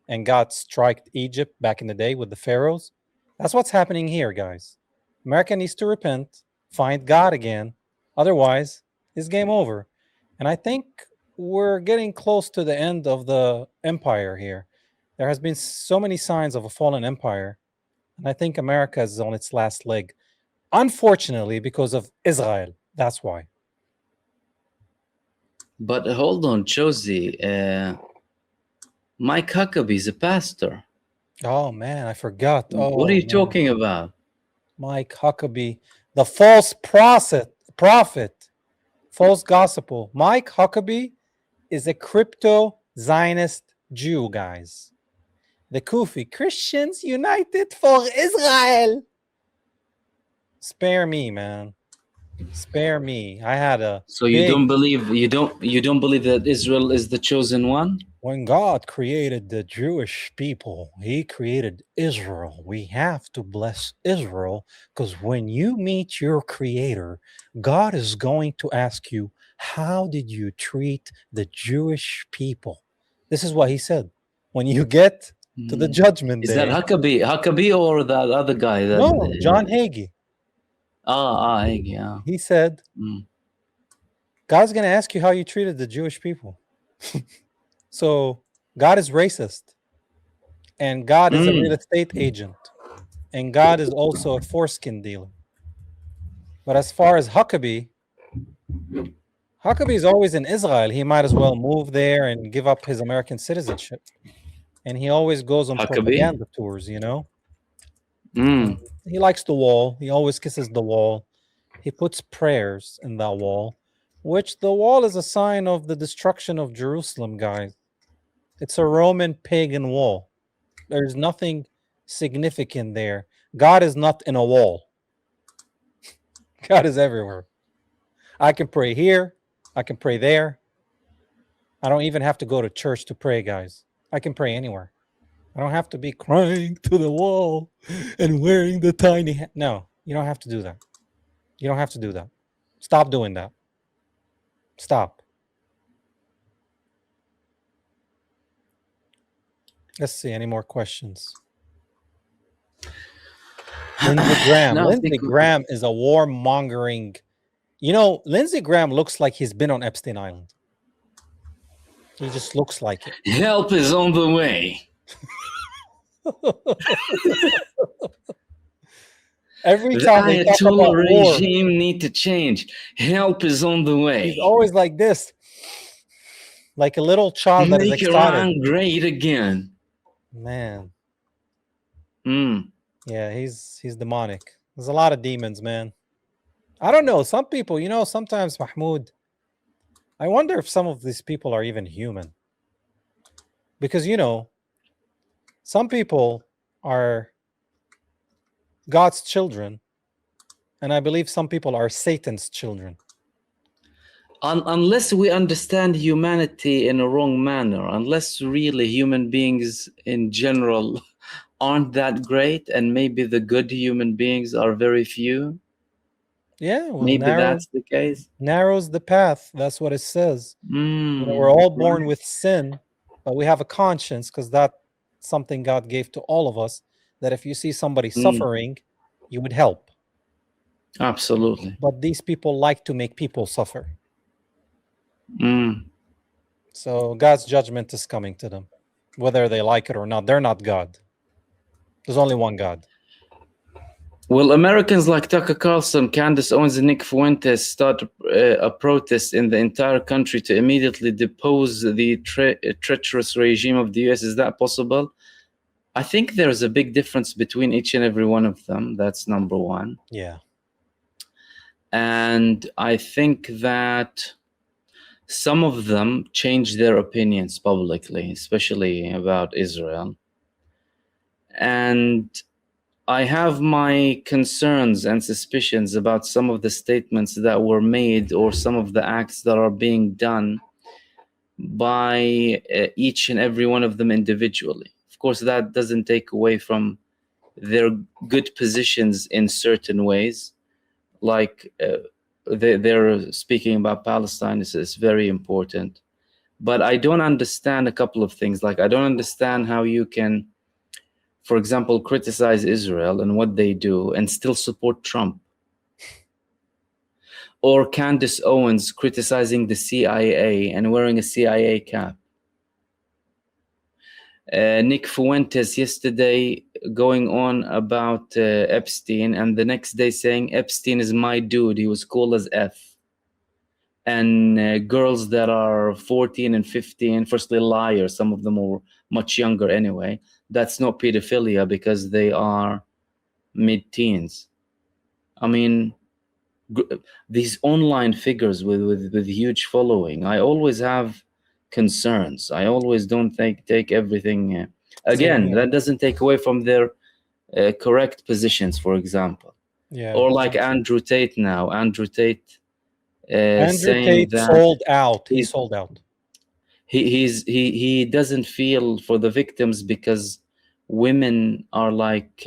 and God struck Egypt back in the day with the pharaohs. That's what's happening here, guys. America needs to repent, find God again. Otherwise, it's game over. And I think we're getting close to the end of the empire here. There has been so many signs of a fallen empire. And I think America is on its last leg. Unfortunately, because of Israel. That's why. But hold on, Josie. Mike Huckabee is a pastor. Oh man, I forgot. Oh, what are you man. talking about? Mike Huckabee, the false prophet, false gospel. Mike Huckabee is a crypto Zionist Jew, guys. The Kufi Christians United for Israel. Spare me, man. Spare me. I had a So you don't believe that Israel is the chosen one? When God created the Jewish people, he created Israel. We have to bless Israel because when you meet your creator, God is going to ask you, how did you treat the Jewish people? This is what he said. When you get to the judgment Is day. that Huckabee or that other guy? That, No, John Hagee. Hagee, yeah. He said, God's going to ask you how you treated the Jewish people. So God is racist. And God is a real estate agent. And God is also a foreskin dealer. But as far as Huckabee is always in Israel. He might as well move there and give up his American citizenship. And he always goes on propaganda tours, you know? He likes the wall. He always kisses the wall. He puts prayers in that wall, which the wall is a sign of the destruction of Jerusalem, guys. It's a Roman pagan wall. There's nothing significant there. God is not in a wall. God is everywhere. I can pray here. I can pray there. I don't even have to go to church to pray, guys. I can pray anywhere. I don't have to be crying to the wall and wearing the tiny hat. No, you don't have to do that. You don't have to do that. Stop doing that. Stop. Let's see. Any more questions? Lindsey Graham. Lindsey Graham is a warmongering. You know, Lindsey Graham looks like he's been on Epstein Island. He just looks like it. Help is on the way. Every time they talk about regime need to change. Help is on the way. He's always like this, like a little child that is excited. Make Iran great again. Man. Yeah, he's demonic. There's a lot of demons, man. I don't know. Some people, you know, sometimes, Mahmoud, I wonder if some of these people are even human. Because, you know, some people are God's children, and I believe some people are Satan's children. Unless we understand humanity in a wrong manner, unless really human beings in general aren't that great, and maybe the good human beings are very few. Yeah, well, maybe that's the case. Narrows the path. That's what it says. You know, we're all born with sin, but we have a conscience because that's something God gave to all of us, that if you see somebody suffering, you would help. Absolutely. But these people like to make people suffer. So God's judgment is coming to them, whether they like it or not. They're not God. There's only one God. Will Americans like Tucker Carlson, Candace Owens, and Nick Fuentes start a protest in the entire country to immediately depose the treacherous regime of the US? Is that possible? I think there's a big difference between each and every one of them. That's number one. Yeah. And I think that some of them changed their opinions publicly, especially about Israel. And I have my concerns and suspicions about some of the statements that were made or some of the acts that are being done by each and every one of them individually. Of course, that doesn't take away from their good positions in certain ways. Like they're speaking about Palestine is very important. But I don't understand a couple of things. Like, I don't understand how you can, for example, criticize Israel and what they do and still support Trump. Or Candace Owens criticizing the CIA and wearing a CIA cap. Nick Fuentes yesterday going on about Epstein, and the next day saying Epstein is my dude. He was cool as F. and girls that are 14 and 15, firstly liars, some of them are much younger anyway. That's not pedophilia because they are mid-teens. I mean, these online figures with huge following, I always have concerns. I always don't take everything. Again, yeah. that doesn't take away from their correct positions, for example. Yeah. Or like Andrew Tate now. Andrew Tate Andrew saying Tate that sold out. He he's, sold out. he doesn't feel for the victims because women are like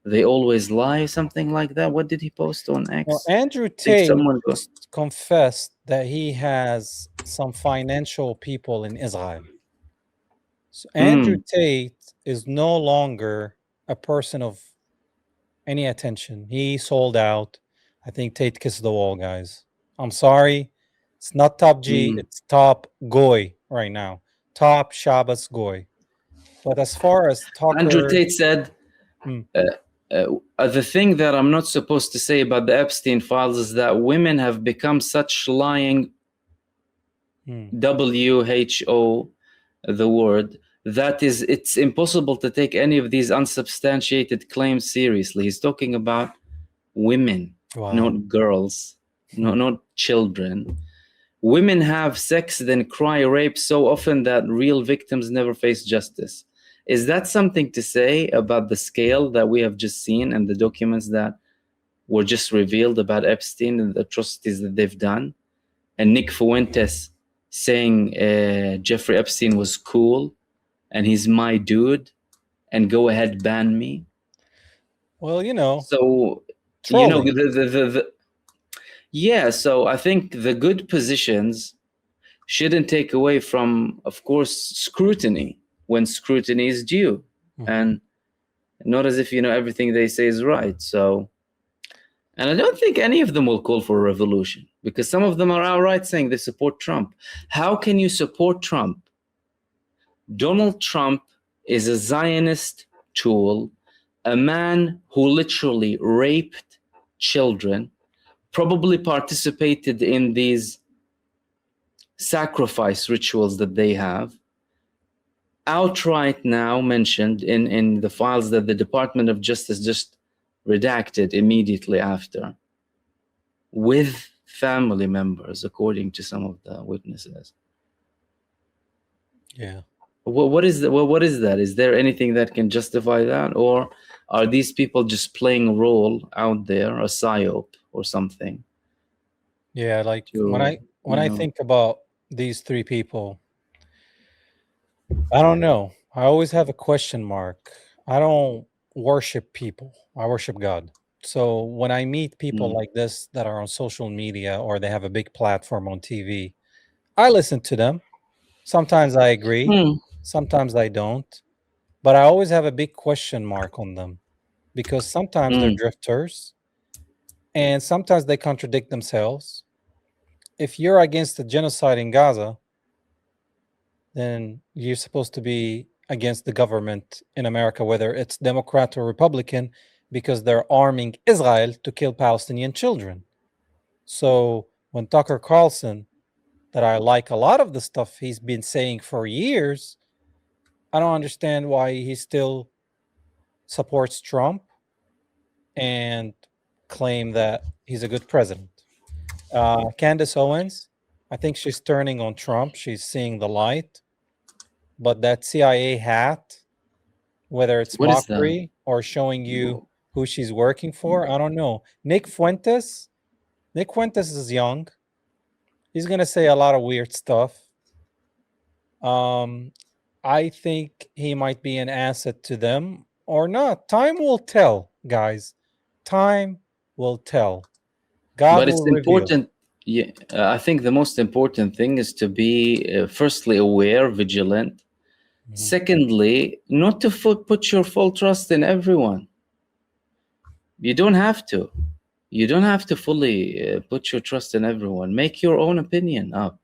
they always lie, something like that. What did he post on X? Well, Andrew I think Tate someone just confessed that he has some financial people in Israel. So Andrew Tate is no longer a person of any attention. He sold out. I think Tate kissed the wall, guys. I'm sorry. It's not top G, it's top Goy right now. Top Shabbos Goy. But as far as Andrew Tucker, Tate said, the thing that I'm not supposed to say about the Epstein files is that women have become such lying, WHO, the word, that is, it's impossible to take any of these unsubstantiated claims seriously. He's talking about women, not girls, not children. Women have sex, then cry rape so often that real victims never face justice. Is that something to say about the scale that we have just seen and the documents that were just revealed about Epstein and the atrocities that they've done? And Nick Fuentes saying Jeffrey Epstein was cool and he's my dude and go ahead, ban me. well, you know. So, trolling. yeah, so I think the good positions shouldn't take away from, of course, scrutiny when scrutiny is due, and not as if everything they say is right. So, and I don't think any of them will call for a revolution because some of them are outright saying they support Trump. How can you support Trump? Donald Trump is a Zionist tool, a man who literally raped children, probably participated in these sacrifice rituals that they have, outright now mentioned in the files that the Department of Justice just redacted immediately after, with family members, according to some of the witnesses. Yeah. What is that? Is there anything that can justify that? Or are these people just playing a role out there, a psyop or something? Yeah, like when I think about these three people, I don't know. I always have a question mark. I don't worship people. I worship God. So when I meet people like this that are on social media or they have a big platform on TV, I listen to them. Sometimes I agree, sometimes I don't. But I always have a big question mark on them because sometimes they're drifters and sometimes they contradict themselves. If you're against the genocide in Gaza, then you're supposed to be against the government in America, whether it's Democrat or Republican, because they're arming Israel to kill Palestinian children. So when Tucker Carlson, that I like a lot of the stuff he's been saying for years, I don't understand why he still supports Trump and claim that he's a good president. Candace Owens, I think she's turning on Trump. She's seeing the light. But that CIA hat, whether it's mockery or showing you who she's working for, I don't know. Nick Fuentes is young. He's going to say a lot of weird stuff. I think he might be an asset to them or not. Time will tell, guys. Time will tell. God but it's will important. Yeah, I think the most important thing is to be firstly aware, vigilant. Secondly, not to put your full trust in everyone. You don't have to. You don't have to fully put your trust in everyone. Make your own opinion up.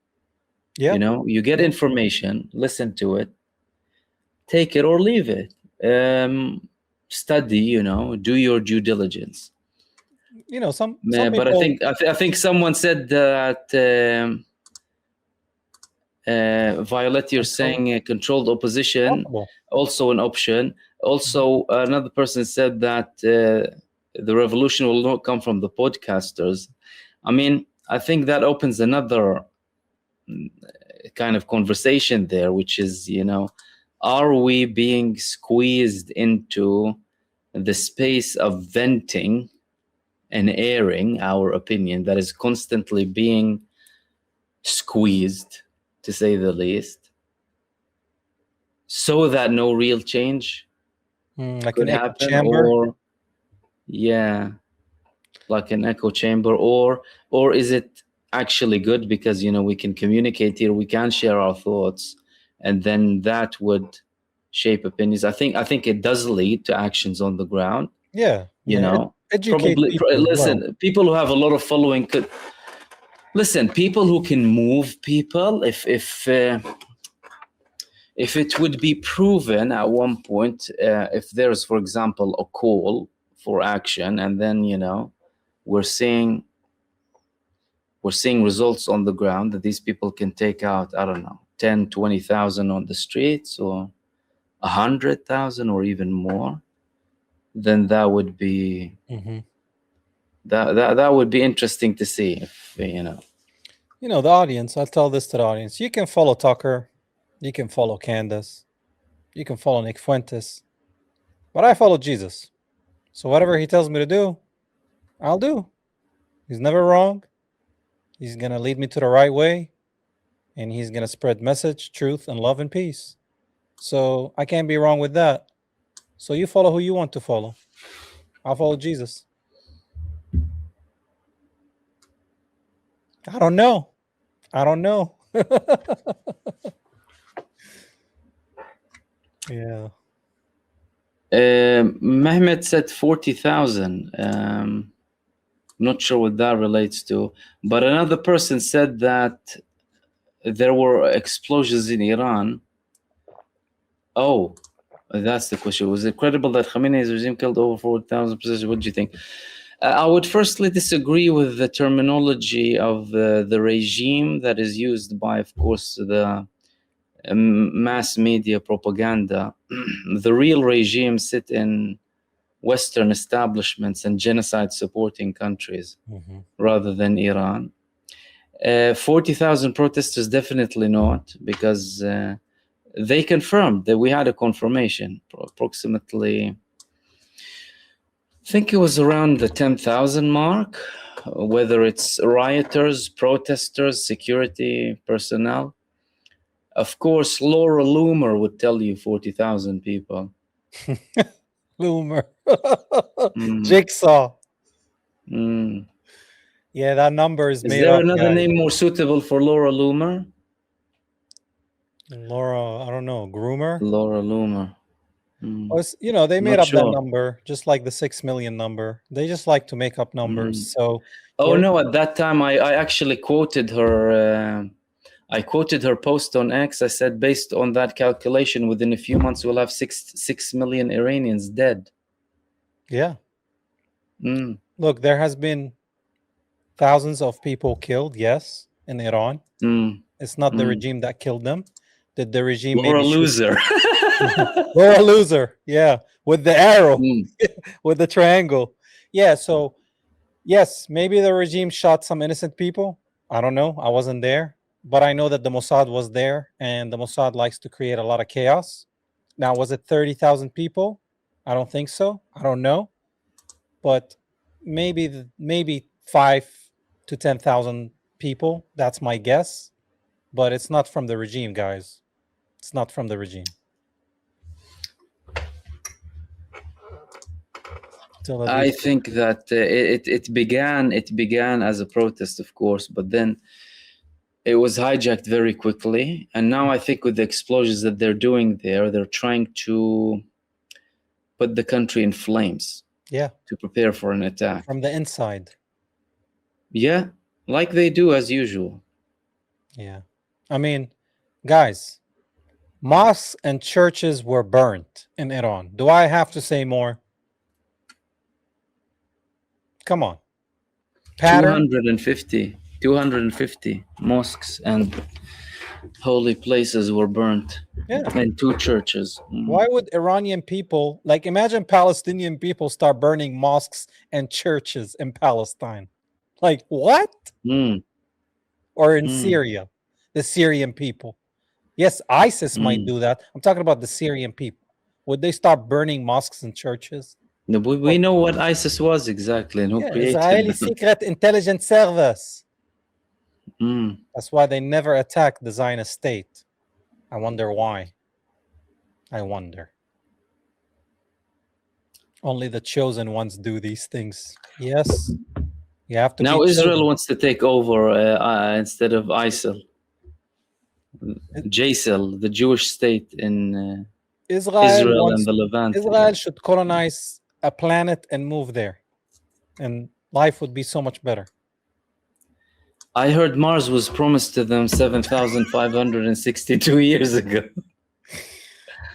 Yeah. You get information, listen to it, take it or leave it. Study, do your due diligence. You know, some But I people. think I think someone said that Violet, you're saying controlled opposition, Possible. also an option. Also, another person said that the revolution will not come from the podcasters. I mean, I think that opens another kind of conversation there, which is, you know, are we being squeezed into the space of venting and airing our opinion that is constantly being squeezed, to say the least, so that no real change like could an echo happen? chamber? Or yeah, like an echo chamber, or is it actually good because, you know, we can communicate here, we can share our thoughts, and then that would shape opinions? I think it does lead to actions on the ground. Yeah. You know, Educate probably people as listen, well. people who have a lot of following could listen. People who can move people, if it would be proven at one point, if there's, for example, a call for action, and then, you know, we're seeing results on the ground, that these people can take out, I don't know, 10, 20,000 on the streets, or 100,000, or even more, then that would be that would be interesting to see. If, you know, The audience, I'll tell this to the audience. You can follow Tucker. You can follow Candace. You can follow Nick Fuentes. But I follow Jesus. So whatever he tells me to do, I'll do. He's never wrong. He's going to lead me to the right way. And he's going to spread message, truth, and love and peace. So I can't be wrong with that. So you follow who you want to follow. I'll follow Jesus. I don't know. Yeah. Mehmet said 40,000. Not sure what that relates to, but another person said that there were explosions in Iran. Oh, that's the question. Was it credible that Khamenei's regime killed over 4,000 prisoners? What do you think? I would firstly disagree with the terminology of the regime that is used by, of course, the mass media propaganda. The real regime sit in Western establishments and genocide supporting countries rather than Iran. 40,000 protesters, definitely not, because they confirmed that we had a confirmation approximately, I think it was around the 10,000 mark, whether it's rioters, protesters, security personnel. Of course, Laura Loomer would tell you 40,000 people. Loomer. Jigsaw. Yeah, that number is made there up, another guys. name more suitable for Laura Loomer? Laura, I don't know, Groomer? Laura Loomer. Well, they made Not up that sure. number, just like the 6 million number. They just like to make up numbers. So, no, at that time, I actually quoted her. I quoted her post on X. I said, based on that calculation, within a few months, we'll have 6 million Iranians dead. Yeah. Look, there has been thousands of people killed, yes, in Iran. It's not the regime that killed them. Did the regime Laura loser? Laura loser, yeah, with the arrow, with the triangle. Yeah, so yes, maybe the regime shot some innocent people. I don't know. I wasn't there. But I know that the Mossad was there, and the Mossad likes to create a lot of chaos. Now, was it 30,000 people? I don't think so. I don't know. But maybe 5 to 10,000 people. That's my guess. But it's not from the regime, guys. It's not from the regime. I think that it began as a protest, of course, but then it was hijacked very quickly. And now I think with the explosions that they're doing there, they're trying to put the country in flames. Yeah. To prepare for an attack. From the inside. Yeah, like they do as usual. Yeah. I mean, guys, mosques and churches were burnt in Iran. Do I have to say more? Come on. Pattern. 250 mosques and holy places were burnt. Yeah. And 2 churches. Why would Iranian people, like imagine Palestinian people start burning mosques and churches in Palestine? Like what? Or in Syria, the Syrian people. Yes, ISIS might do that. I'm talking about the Syrian people. Would they start burning mosques and churches? No, we know what ISIS was exactly and who created Israeli them. Secret Intelligence Service. That's why they never attacked the Zionist state. I wonder why. I wonder. Only the chosen ones do these things. Yes. You have to now be Israel chosen. wants to take over instead of ISIL. JSIL, the Jewish state in Israel and the Levant. Israel should colonize a planet and move there. And life would be so much better. I heard Mars was promised to them 7,562 years ago.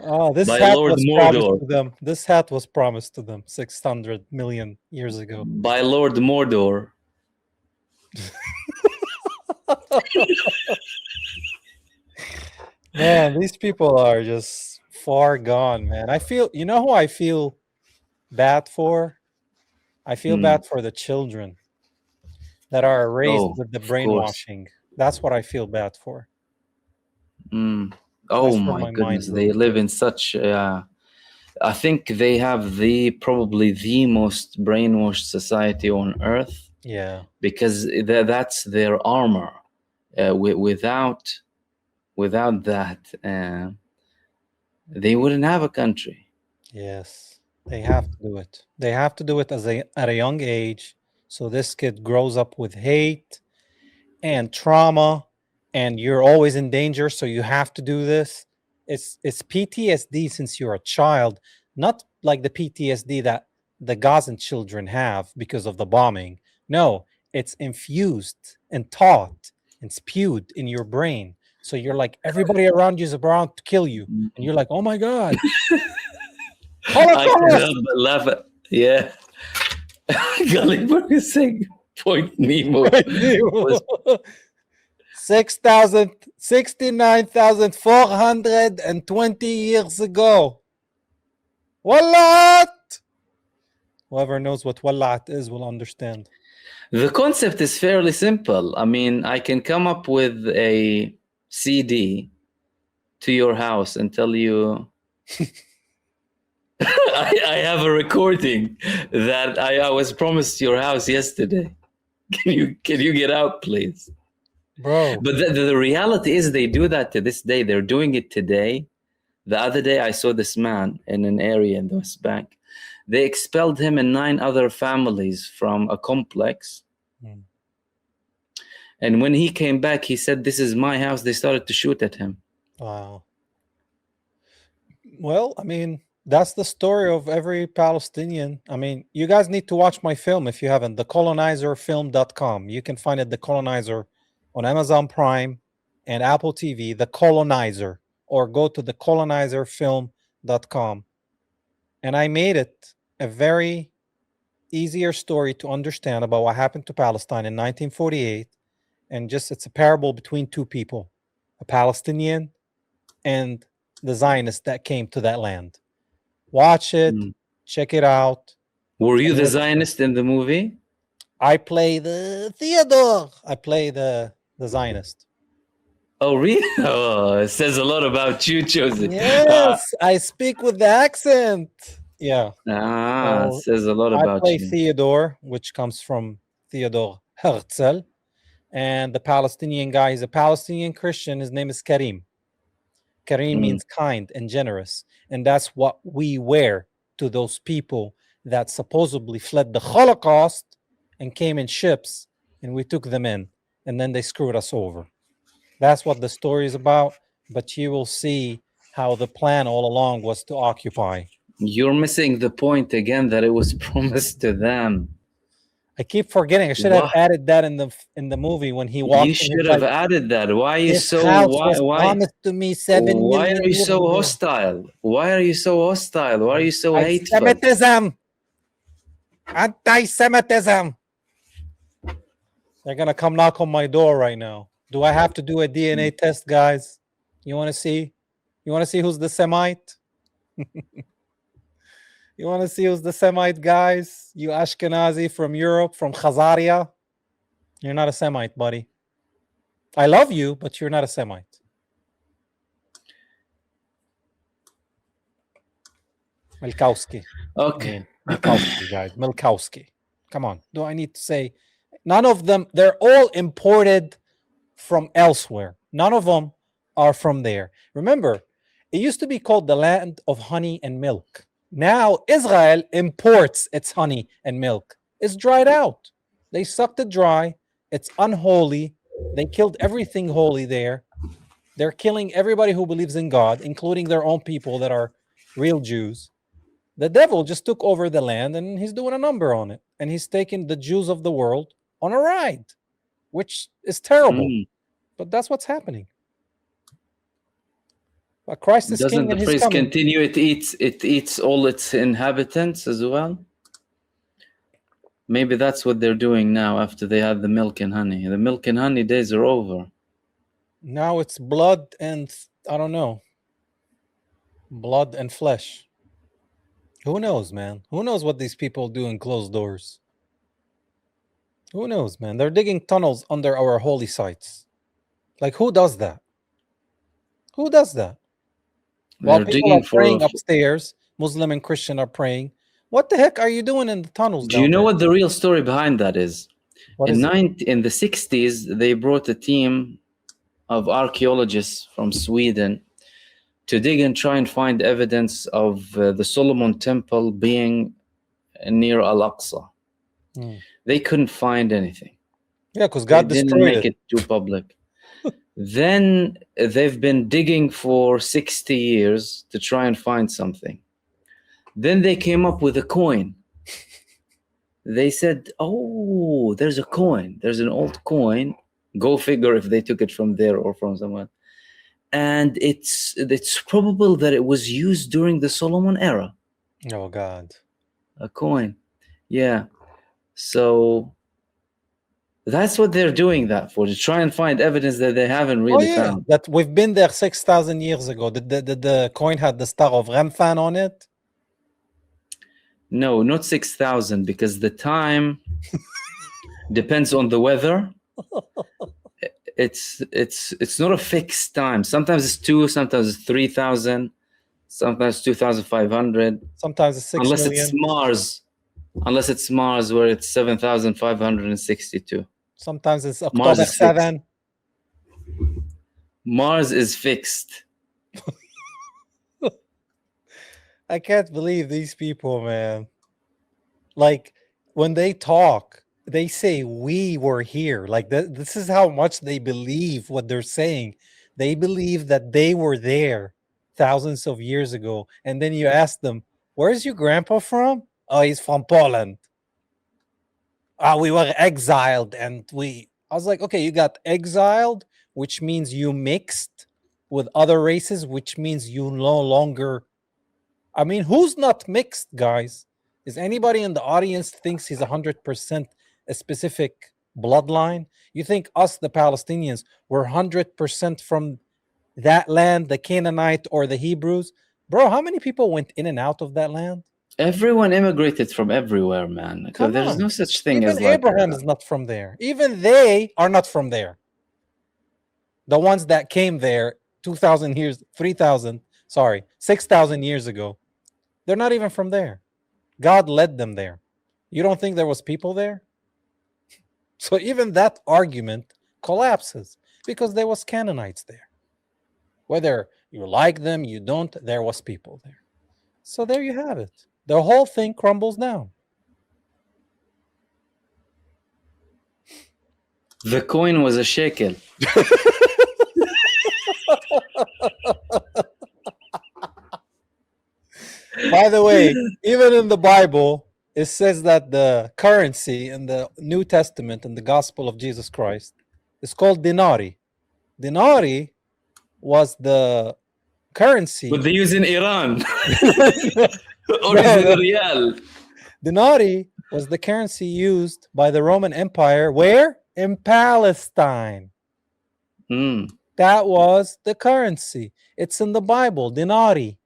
Oh, this By hat Lord was Mordor. promised to them. This hat was promised to them 600 million years ago. By Lord Mordor. Man, these people are just far gone, man. I feel, you know who I feel bad for? I feel bad for the children that are raised with the brainwashing. That's what I feel bad for. Oh my goodness, they live in such I think they have probably the most brainwashed society on earth. Yeah, because that's their armor. Without that, they wouldn't have a country. Yes, they have to do it. They have to do it at a young age, so this kid grows up with hate and trauma, and you're always in danger, so you have to do this. It's PTSD since you're a child, not like the PTSD that the Gazan children have because of the bombing. No, it's infused and taught and spewed in your brain. So you're like, everybody around you is around to kill you. And you're like, oh my God. I can laugh at, yeah. Gulliver is saying Point Nemo. 69,420 years ago. Wallat! Whoever knows what Wallat is will understand. The concept is fairly simple. I mean, I can come up with a CD to your house and tell you I have a recording that I was promised your house yesterday. Can you get out, please? Bro. But the reality is they do that to this day. They're doing it today. The other day I saw this man in an area in the West Bank. They expelled him and 9 other families from a complex. And when he came back, he said, this is my house. They started to shoot at him. Wow. Well, I mean, that's the story of every Palestinian. I mean, you guys need to watch my film if you haven't, thecolonizerfilm.com. You can find it, The Colonizer, on Amazon Prime and Apple TV, The Colonizer, or go to thecolonizerfilm.com. And I made it a very easier story to understand about what happened to Palestine in 1948. And just, it's a parable between 2 people, a Palestinian and the Zionists that came to that land. Watch it, check it out. Were you the Zionist in the movie? I play the Theodore. I play the Zionist. Oh, really? Oh, it says a lot about you, Joseph. Yes, I speak with the accent. Yeah. It says a lot about you. I play Theodore, which comes from Theodore Herzl. And the Palestinian guy, he's a Palestinian Christian. His name is Karim. Karim means kind and generous. And that's what we wear to those people that supposedly fled the Holocaust and came in ships, and we took them in, and then they screwed us over. That's what the story is about. But you will see how the plan all along was to occupy. You're missing the point again, that it was promised to them. I keep forgetting. I should have added that in the movie when he walked. You should have added that. Why are you so? Why promised to me 7 Why million are you so ago. hostile? Why are you so hostile? Why are you so hateful? Anti-Semitism. Anti-Semitism. They're gonna come knock on my door right now. Do I have to do a DNA test, guys? You want to see? You want to see who's the Semite? You want to see who's the Semite, guys? You Ashkenazi from Europe, from Khazaria? You're not a Semite, buddy. I love you, but you're not a Semite. Milkowski. Okay. Milkowski, guys. Milkowski. Come on. Do I need to say? None of them, they're all imported from elsewhere. None of them are from there. Remember, it used to be called the land of honey and milk. Now Israel imports its honey and milk. It's dried out. They sucked it dry. It's unholy. They killed everything holy there. They're killing everybody who believes in God, including their own people that are real Jews. The devil just took over the land and he's doing a number on it. And he's taking the Jews of the world on a ride, which is terrible. But that's what's happening. But Christ is Doesn't king and the he's phrase coming. continue? It eats all its inhabitants as well. Maybe that's what they're doing now after they had the milk and honey. The milk and honey days are over. Now it's blood and, I don't know, blood and flesh. Who knows, man? Who knows what these people do in closed doors? Who knows, man? They're digging tunnels under our holy sites. Like, who does that? Who does that? While They're people are digging praying for. upstairs, Muslim and Christian are praying. What the heck are you doing in the tunnels? Do you know what the real story behind that is? What is it? In the 60s, they brought a team of archaeologists from Sweden to dig and try and find evidence of the Solomon Temple being near Al-Aqsa. They couldn't find anything. Yeah, because God They didn't destroyed make it. it too public. Then they've been digging for 60 years to try and find something. Then they came up with a coin. They said, oh, there's a coin. There's an old coin. Go figure if they took it from there or from somewhere. And it's probable that it was used during the Solomon era. Oh, God. A coin. Yeah. So that's what they're doing that for, to try and find evidence that they haven't really found. That we've been there 6,000 years ago. Did the coin had the star of Remphan on it? No, not 6,000, because the time depends on the weather. It's not a fixed time. Sometimes it's 2, sometimes it's 3,000, sometimes 2,500. Sometimes it's 6 unless million. it's Mars. Unless it's Mars, where it's 7,562. Sometimes it's Mars October is 7. Mars is fixed. I can't believe these people, man. Like, when they talk, they say we were here. Like, this is how much they believe what they're saying. They believe that they were there thousands of years ago. And then you ask them, where's your grandpa from? Oh, he's from Poland. We were exiled and I was like, okay, you got exiled, which means you mixed with other races, which means you no longer. I mean, who's not mixed, guys? Is anybody in the audience thinks he's 100% a specific bloodline? You think us, the Palestinians, were 100% from that land, the Canaanite or the Hebrews? Bro, how many people went in and out of that land? Everyone immigrated from everywhere, man. There's no such thing Even as like Abraham is not from there. Even they are not from there. The ones that came there 2,000 years, 6,000 years ago. They're not even from there. God led them there. You don't think there was people there? So even that argument collapses because there was Canaanites there. Whether you like them, you don't, there was people there. So there you have it. The whole thing crumbles down. The coin was a shekel. By the way, even in the Bible, it says that the currency in the New Testament and the Gospel of Jesus Christ is called dinari. Dinari was the currency. What they use in Iran. Or is it riyal? Dinari was the currency used by the Roman Empire. Where? In Palestine. That was the currency. It's in the Bible, dinari.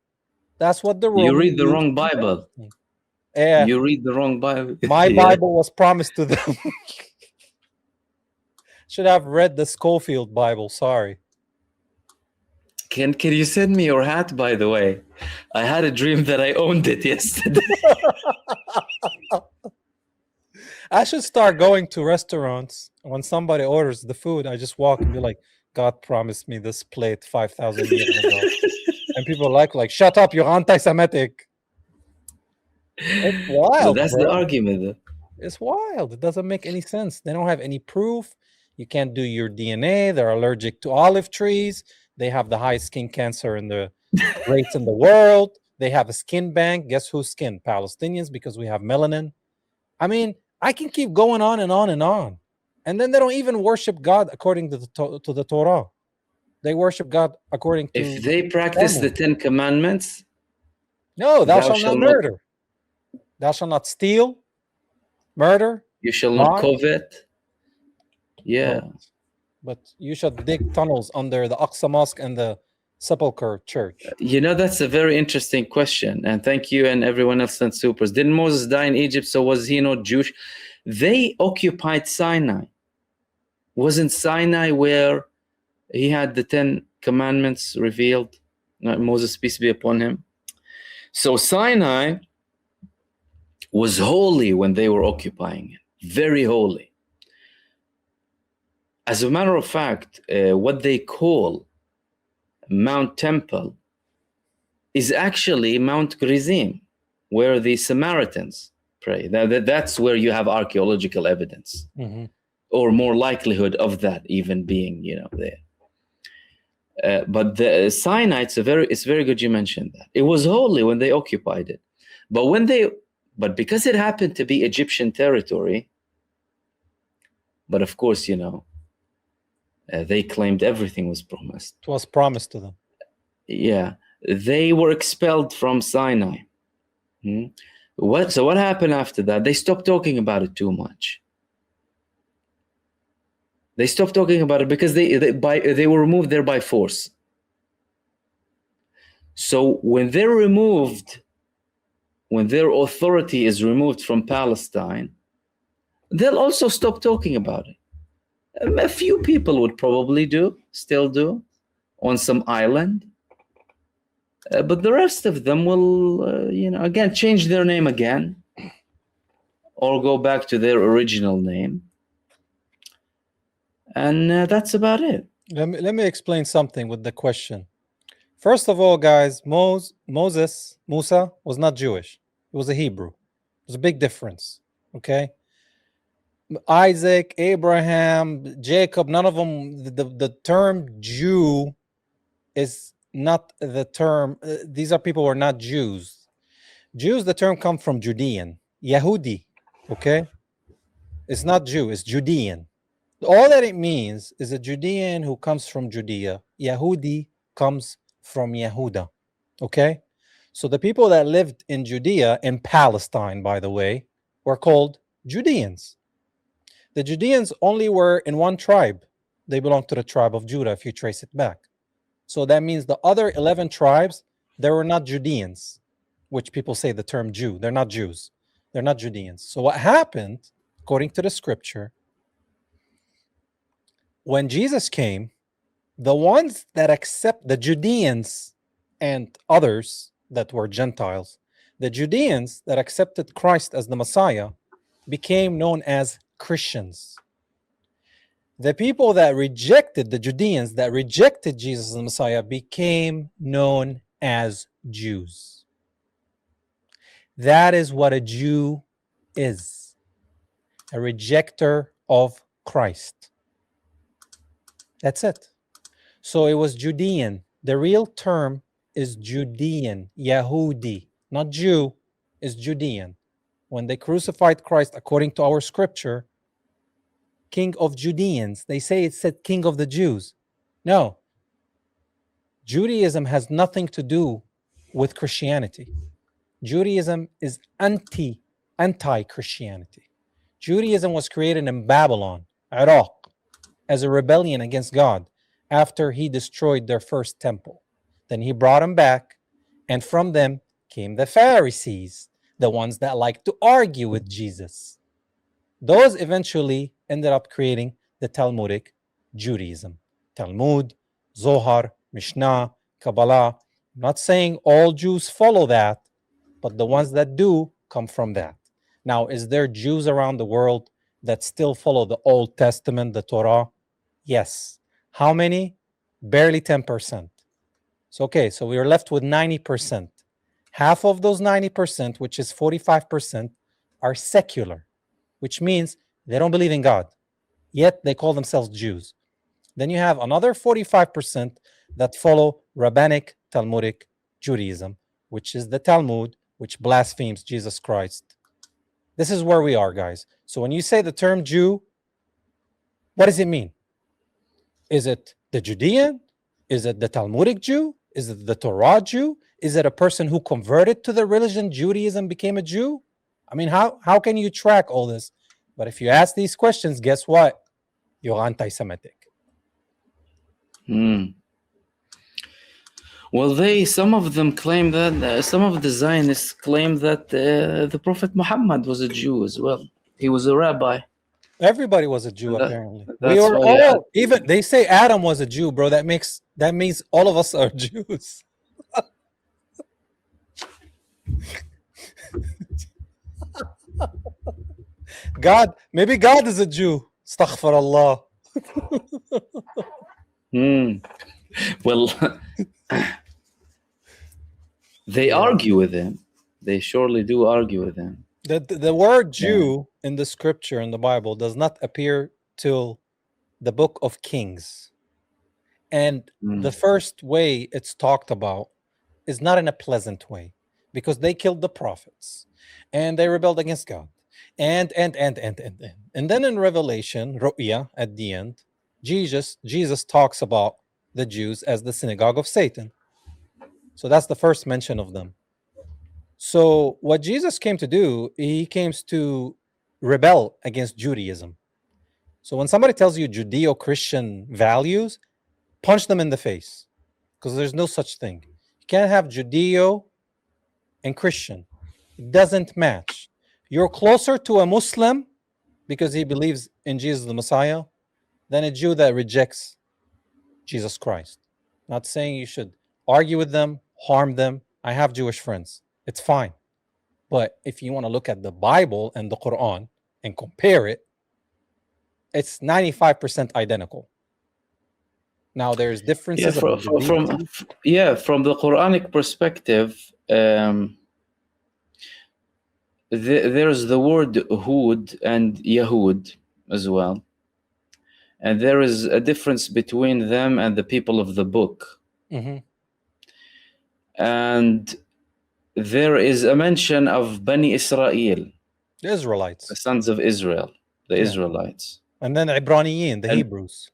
That's what the Romans You read the used wrong in Bible. Palestine. Yeah. You read the wrong Bible. My Yeah. Bible was promised to them. Should have read the Schofield Bible. Sorry. Can you send me your hat, by the way? I had a dream that I owned it yesterday. I should start going to restaurants. When somebody orders the food, I just walk and be like, God promised me this plate 5,000 years ago. And people are like, shut up, you're anti-Semitic. It's wild. So that's bro. the argument, though. It's wild. It doesn't make any sense. They don't have any proof. You can't do your DNA. They're allergic to olive trees. They have the highest skin cancer in the rates in the world. They have a skin bank. Guess whose skin? Palestinians, because we have melanin. I mean, I can keep going on and on and on. And then they don't even worship God according to the Torah. They worship God according to... If they practice the 10 Commandments... No, thou shalt not murder. Thou shalt not steal, murder. You shall not covet. Yeah. But you should dig tunnels under the Aqsa Mosque and the Sepulchre Church. You know, that's a very interesting question. And thank you and everyone else sent supers. Didn't Moses die in Egypt, so was he not Jewish? They occupied Sinai. Wasn't Sinai where he had the 10 Commandments revealed? Moses, peace be upon him. So Sinai was holy when they were occupying it. Very holy. As a matter of fact, what they call Mount Temple is actually Mount Gerizim, where the Samaritans pray. That's where you have archaeological evidence, or more likelihood of that even being, there. But the Sinai, it's very good you mentioned that. It was holy when they occupied it, but because it happened to be Egyptian territory, but of course, they claimed everything was promised. It was promised to them. Yeah, they were expelled from Sinai. So what happened after that? They stopped talking about it too much. They stopped talking about it because they were removed there by force. So when they're removed, when their authority is removed from Palestine, they'll also stop talking about it. A few people would probably still do, on some island. But the rest of them will, again, change their name again, or go back to their original name. And that's about it. Let me explain something with the question. First of all, guys, Musa was not Jewish. He was a Hebrew. There's a big difference, okay? Isaac, Abraham, Jacob, none of them, the term Jew is not the term. These are people who are not Jews. Jews, the term comes from Judean, Yehudi, okay? It's not Jew, it's Judean. All that it means is a Judean who comes from Judea. Yehudi comes from Yehuda, okay? So the people that lived in Judea, in Palestine, by the way, were called Judeans. The Judeans only were in one tribe. They belonged to the tribe of Judah, if you trace it back. So that means the other 11 tribes, they were not Judeans, which people say the term Jew. They're not Jews. They're not Judeans. So what happened, according to the scripture, when Jesus came, the ones that accept, the Judeans and others that were Gentiles, the Judeans that accepted Christ as the Messiah became known as Christians. The people that rejected, the Judeans that rejected Jesus as the Messiah, became known as Jews. That is what a Jew is, a rejecter of Christ. That's it. So it was Judean. The real term is Judean, Yehudi, not Jew, is Judean. When they crucified Christ, according to our scripture, King of Judeans, they say it said King of the Jews. No. Judaism has nothing to do with Christianity. Judaism is anti anti-Christianity. Judaism was created in Babylon, Iraq, as a rebellion against God after he destroyed their first temple. Then he brought them back, and from them came the Pharisees, the ones that like to argue with Jesus. Those eventually ended up creating the Talmudic Judaism. Talmud, Zohar, Mishnah, Kabbalah. I'm not saying all Jews follow that, but the ones that do come from that. Now, is there Jews around the world that still follow the Old Testament, the Torah? Yes. How many? Barely 10%. So, okay, so we are left with 90%. Half of those 90%, which is 45%, are secular, which means they don't believe in God, yet they call themselves Jews. Then you have another 45% that follow Rabbinic Talmudic Judaism, which is the Talmud, which blasphemes Jesus Christ. This is where we are, guys. So when you say the term Jew, what does it mean? Is it the Judean? Is it the Talmudic Jew? Is it the Torah Jew? Is it a person who converted to the religion Judaism, became a Jew? I mean, how can you track all this? But if you ask these questions, guess what? You're anti-Semitic. Well, some of them claim that, some of the Zionists claim that the Prophet Muhammad was a Jew as well. He was a rabbi. Everybody was a Jew, apparently. We that's were why all, even they say Adam was a Jew, bro. That means all of us are Jews. Maybe God is a Jew. Astaghfirullah. Well, they argue with him. They surely do argue with him. The word Jew in the scripture, in the Bible, does not appear till the book of Kings. And the first way it's talked about is not in a pleasant way, because they killed the prophets and they rebelled against God. And then in Revelation, Ru'ya, at the end, Jesus talks about the Jews as the synagogue of Satan. So that's the first mention of them. So what Jesus came to do, he came to rebel against Judaism. So when somebody tells you Judeo-Christian values, punch them in the face, because there's no such thing. You can't have Judeo and Christian. It doesn't match. You're closer to a Muslim because he believes in Jesus the Messiah than a Jew that rejects Jesus Christ. Not saying you should argue with them, harm them. I have Jewish friends. It's fine. But if you want to look at the Bible and the Quran and compare it, it's 95% identical. Now there's differences. From the Quranic perspective, there's the word Hud and Yahud as well. And there is a difference between them and the people of the book. And there is a mention of Bani Israel, the Israelites, the sons of Israel, the Israelites. And then Ibraniyin, the Hebrews.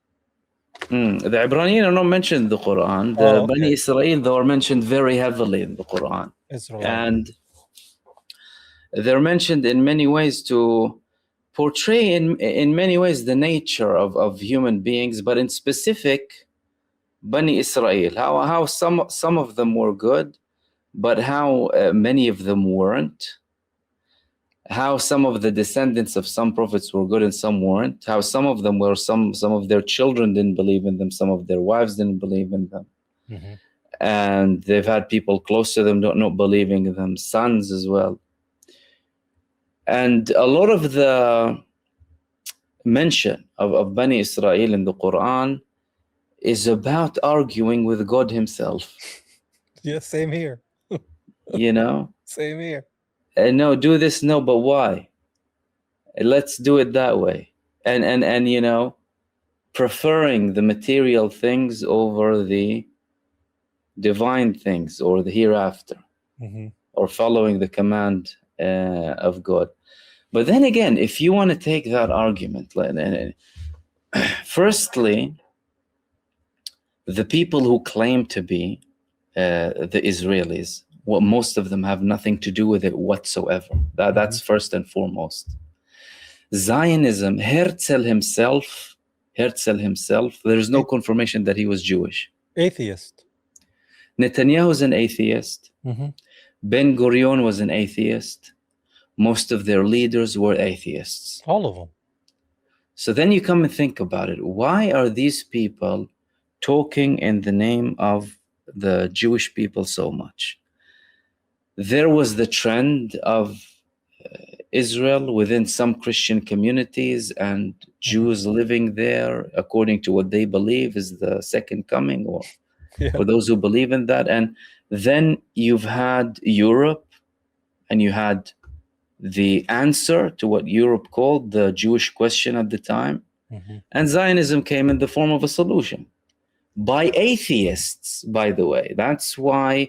The Ibraniyin are not mentioned in the Quran. The Bani Israel, they are mentioned very heavily in the Quran. And they're mentioned in many ways to portray in many ways the nature of human beings, but in specific Bani Israel, how some of them were good, but how many of them weren't, how some of the descendants of some prophets were good and some weren't, how some of them were, some of their children didn't believe in them, some of their wives didn't believe in them, and they've had people close to them not believing in them, sons as well. And a lot of the mention of Bani Israel in the Quran is about arguing with God himself. Yeah, same here. You know? Same here. No, do this, no, but why? Let's do it that way. And you know, preferring the material things over the divine things or the hereafter, or following the command of God. But then again, if you want to take that argument, firstly, the people who claim to be the Israelis, Well, most of them have nothing to do with it whatsoever. That's first and foremost. Zionism, Herzl himself, there's no confirmation that he was Jewish. Atheist. Netanyahu is an atheist. Ben Gurion was an atheist. Most of their leaders were atheists. All of them. So then you come and think about it. Why are these people talking in the name of the Jewish people so much? There was the trend of Israel within some Christian communities, and Jews living there according to what they believe is the second coming, or for those who believe in that. And then you've had Europe, and you had the answer to what Europe called the Jewish question at the time. And Zionism came in the form of a solution by atheists, by the way. That's why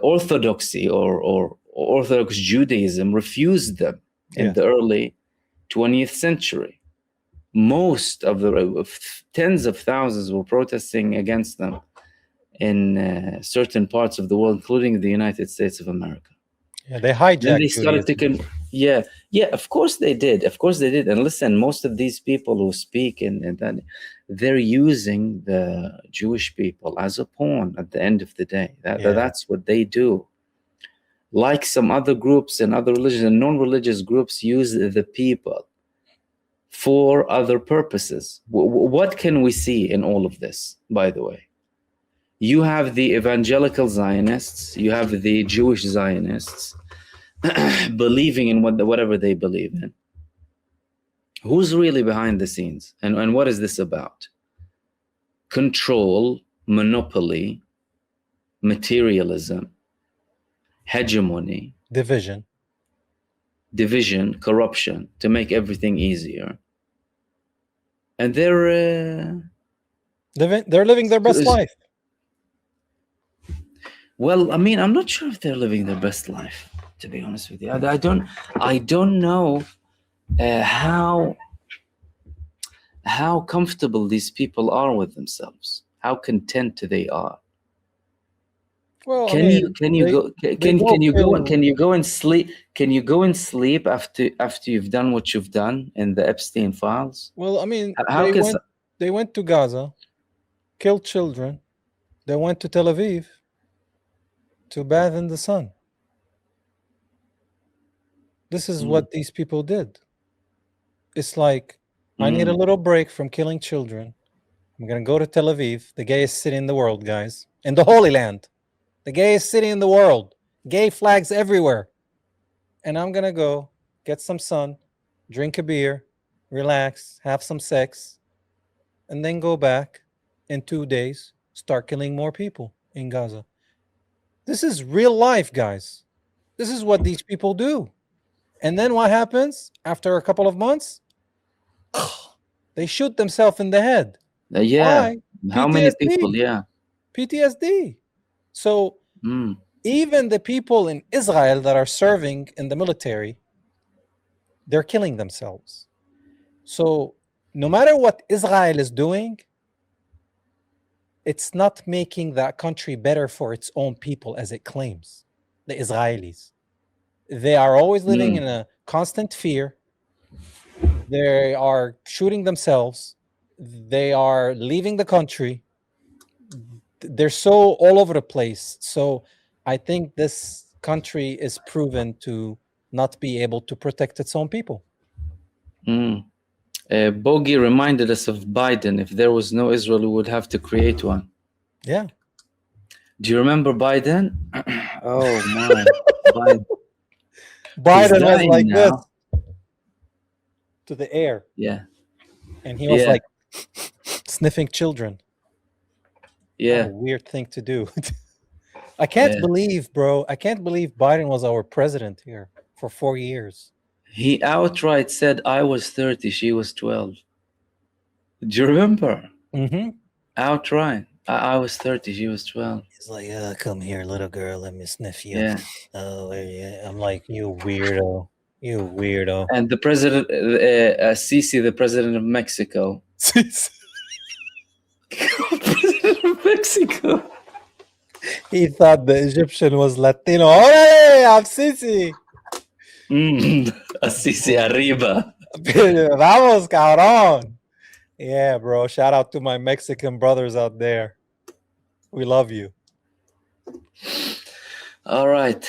Orthodoxy or Orthodox Judaism refused them in the early 20th century. Most of the tens of thousands were protesting against them in certain parts of the world, including the United States of America. Yeah, they hijacked. Then they started taking. Yeah, of course they did. And listen, most of these people who speak and that, they're using the Jewish people as a pawn at the end of the day. That's what they do. Like some other groups and other religious and non-religious groups use the people for other purposes. What can we see in all of this, by the way? You have the evangelical Zionists, you have the Jewish Zionists believing in whatever they believe in. Who's really behind the scenes? And what is this about? Control, monopoly, materialism, hegemony, division, corruption, to make everything easier. And they're living their best life. Well, I mean, I'm not sure if they're living their best life, to be honest with you. I don't know how comfortable these people are with themselves, how content they are. Well, can you go and sleep? Can you go and sleep after you've done what you've done in the Epstein files? Well, I mean, they went to Gaza, killed children. They went to Tel Aviv to bathe in the sun. This is what these people did. It's like, I need a little break from killing children. I'm going to go to Tel Aviv, the gayest city in the world, guys, in the Holy Land, the gayest city in the world, gay flags everywhere. And I'm going to go get some sun, drink a beer, relax, have some sex, and then go back in 2 days, start killing more people in Gaza. This is real life, guys. This is what these people do. And then what happens after a couple of months? They shoot themselves in the head. Why? How many people? PTSD. So even the people in Israel that are serving in the military, they're killing themselves. So no matter what Israel is doing, it's not making that country better for its own people as it claims, the Israelis. They are always living in a constant fear. They are shooting themselves. They are leaving the country. They're so all over the place. So I think this country is proven to not be able to protect its own people. Bogie reminded us of Biden. If there was no Israel, we would have to create one. Yeah. Do you remember Biden? Oh my. Biden was like this to the air. Yeah. And he was like sniffing children. Yeah. What a weird thing to do. I can't believe, bro. I can't believe Biden was our president here for 4 years. He outright said, I was 30, she was 12. Do you remember? Outright. I was 30, she was 12. He's like, come here, little girl, let me sniff you. Yeah. Oh, yeah. I'm like, you weirdo. You weirdo. And the president, Sisi, the president of Mexico. President of Mexico. He thought the Egyptian was Latino. Hey, I'm Sisi. Assisi arriba. Vamos, cabrón. Yeah, bro. Shout out to my Mexican brothers out there. We love you. All right.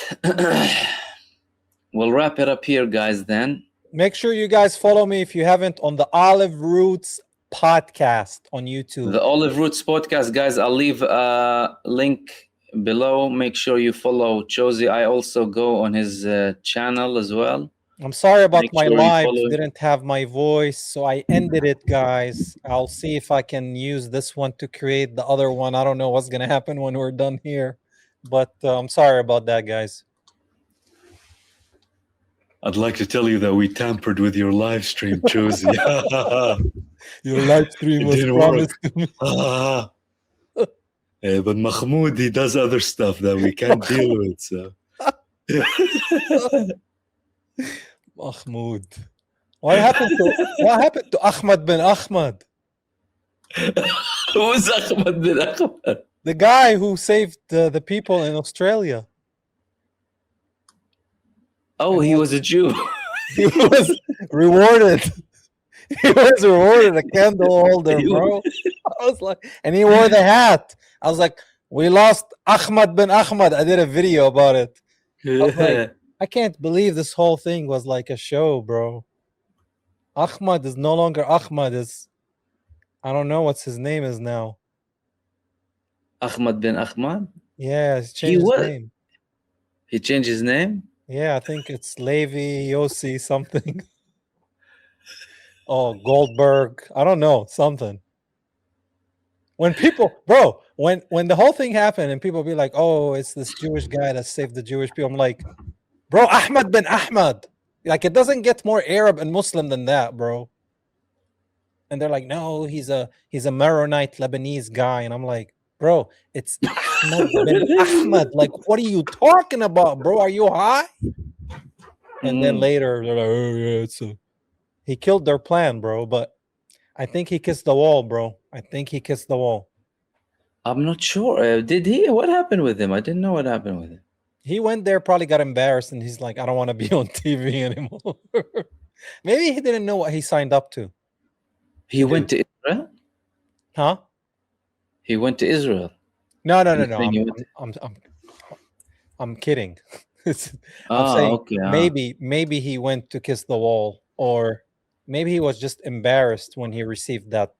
We'll wrap it up here, guys, then. Make sure you guys follow me if you haven't on the Olive Roots podcast on YouTube. The Olive Roots podcast, guys, I'll leave a link below. Make sure you follow Josie. I also go on his channel as well. I'm sorry about Make my sure you live. follow- Didn't have my voice, so I ended it, guys. I'll see if I can use this one to create the other one. I don't know what's going to happen when we're done here, but I'm sorry about that, guys. I'd like to tell you that we tampered with your live stream, Josie. Your live stream It was didn't promised to me. But Mahmood, he does other stuff that we can't deal with. So. Mahmood. What happened to Ahmad bin Ahmad? Who's Ahmad bin Ahmad? The guy who saved the people in Australia. Oh, he was a Jew. He was rewarded. He was rewarded a candle holder, bro. I was like, and he wore the hat. I was like, we lost Ahmad bin Ahmad. I did a video about it. was like, I can't believe this whole thing was like a show, bro. Ahmad is no longer Ahmad. I don't know what's his name is now. Ahmad bin Ahmad? Yeah, he's changed his name. He changed his name? Yeah, I think it's Levi Yossi something. Oh, Goldberg. I don't know, something. When people, bro, when the whole thing happened and people be like, oh, it's this Jewish guy that saved the Jewish people. I'm like, bro, Ahmad bin Ahmad. Like, it doesn't get more Arab and Muslim than that, bro. And they're like, no, he's a Maronite Lebanese guy. And I'm like, bro, it's Ahmad bin Ahmad. Like, what are you talking about, bro? Are you high? And then later, they're like, oh, yeah, he killed their plan, bro. But I think he kissed the wall, bro. I think he kissed the wall. I'm not sure. Did he? What happened with him? I didn't know what happened with him. He went there, probably got embarrassed, and he's like, I don't want to be on TV anymore. Maybe he didn't know what he signed up to. He went to Israel? Huh? He went to Israel. No. I'm kidding. I'm saying okay. maybe he went to kiss the wall, or maybe he was just embarrassed when he received that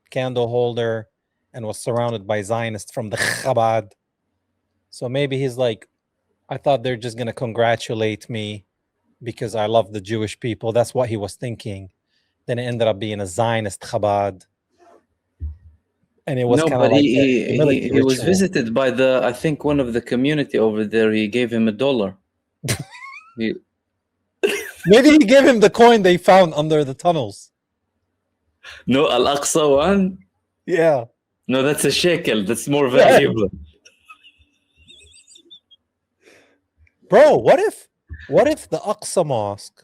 candle holder and was surrounded by Zionists from the Chabad. So maybe he's like, I thought they're just gonna congratulate me because I love the Jewish people. That's what he was thinking. Then it ended up being a Zionist Chabad. And it was kind of like he was visited by I think one of the community over there. He gave him $1. Maybe he gave him the coin they found under the tunnels. No, Al-Aqsa one? Yeah. No, that's a shekel. That's more valuable. Bro, what if the Aqsa Mosque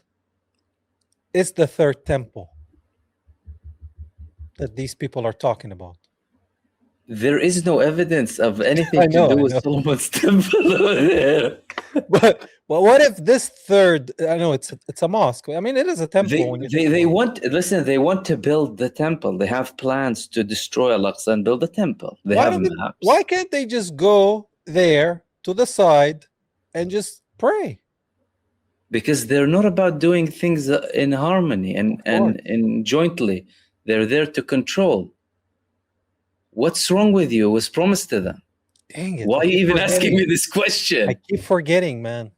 is the third temple that these people are talking about? There is no evidence of anything to do with Solomon's temple over there. But what if this third? I know it's a mosque. I mean, it is a temple. They want to build the temple. They have plans to destroy Al-Aqsa and build a temple. They have maps. Why can't they just go there to the side and just pray? Because they're not about doing things in harmony and jointly. They're there to control. What's wrong with you? It was promised to them. Dang it. Why are you even asking me this question? I keep forgetting, man.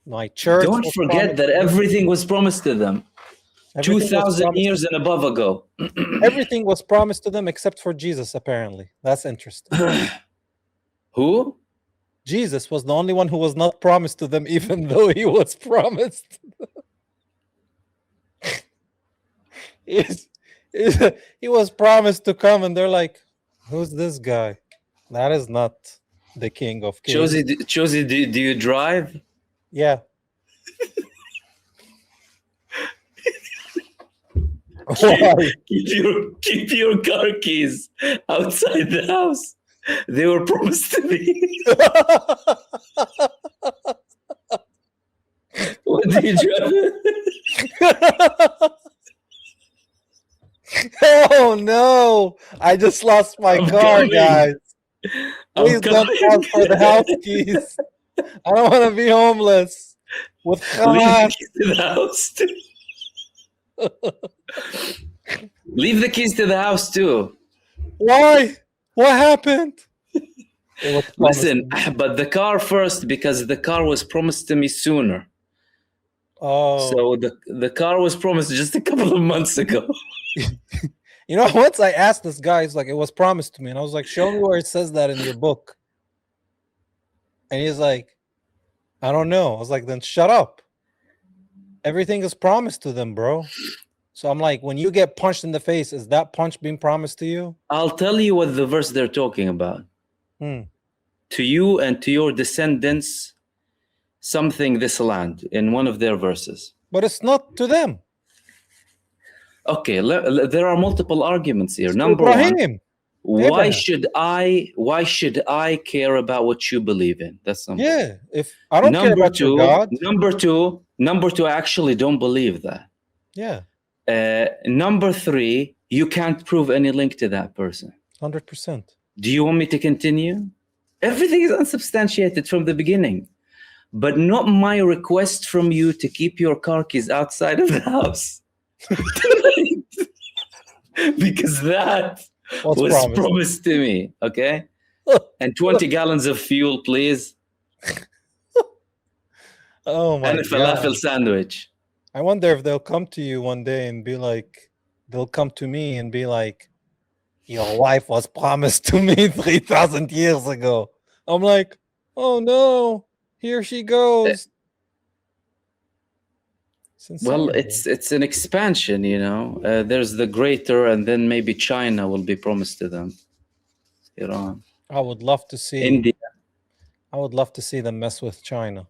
My church. Don't forget that everything was promised to them 2,000 years and above ago. Everything was promised to them except for Jesus, apparently. That's interesting. Who? Jesus was the only one who was not promised to them, even though he was promised. He was promised to come, and they're like, who's this guy? That is not the King of Kings. Josie, do you drive? Yeah. Keep your car keys outside the house. They were promised to me. What do you Oh no! I just lost my I'm car, coming. guys. I'm Please don't coming. ask for the house keys. I don't want to be homeless with Leave the khalas. keys to the house too. Leave the keys to the house too. Why? What happened? It was promised Listen, to me. but the car first, because the car was promised to me sooner. Oh, So the car was promised just a couple of months ago. you know, once I asked this guy, he's like, it was promised to me, and I was like, show me where it says that in your book. And he's like, I don't know. I was like, then shut up. Everything is promised to them, bro. So I'm like, when you get punched in the face, is that punch being promised to you? I'll tell you what the verse they're talking about. To you and to your descendants, something this land, in one of their verses. But it's not to them. Okay, there are multiple arguments here. It's Number to one, Ibrahim. why Abraham. should I care about what you believe in? That's number one. Yeah, if I don't care about your God. Number two, I actually don't believe that. Yeah, Number three, you can't prove any link to that person. 100%. Do you want me to continue? Everything is unsubstantiated from the beginning, but not my request from you to keep your car keys outside of the house. Because that was promised to me, okay? And 20 gallons of fuel, please. Oh my and a falafel God. sandwich. I wonder if they'll come to you one day and be like, they'll come to me and be like, your wife was promised to me 3,000 years ago. I'm like, oh no, here she goes. Well, it's an expansion, you know. There's the greater, and then maybe China will be promised to them. Iran. I would love to see India. I would love to see them mess with China.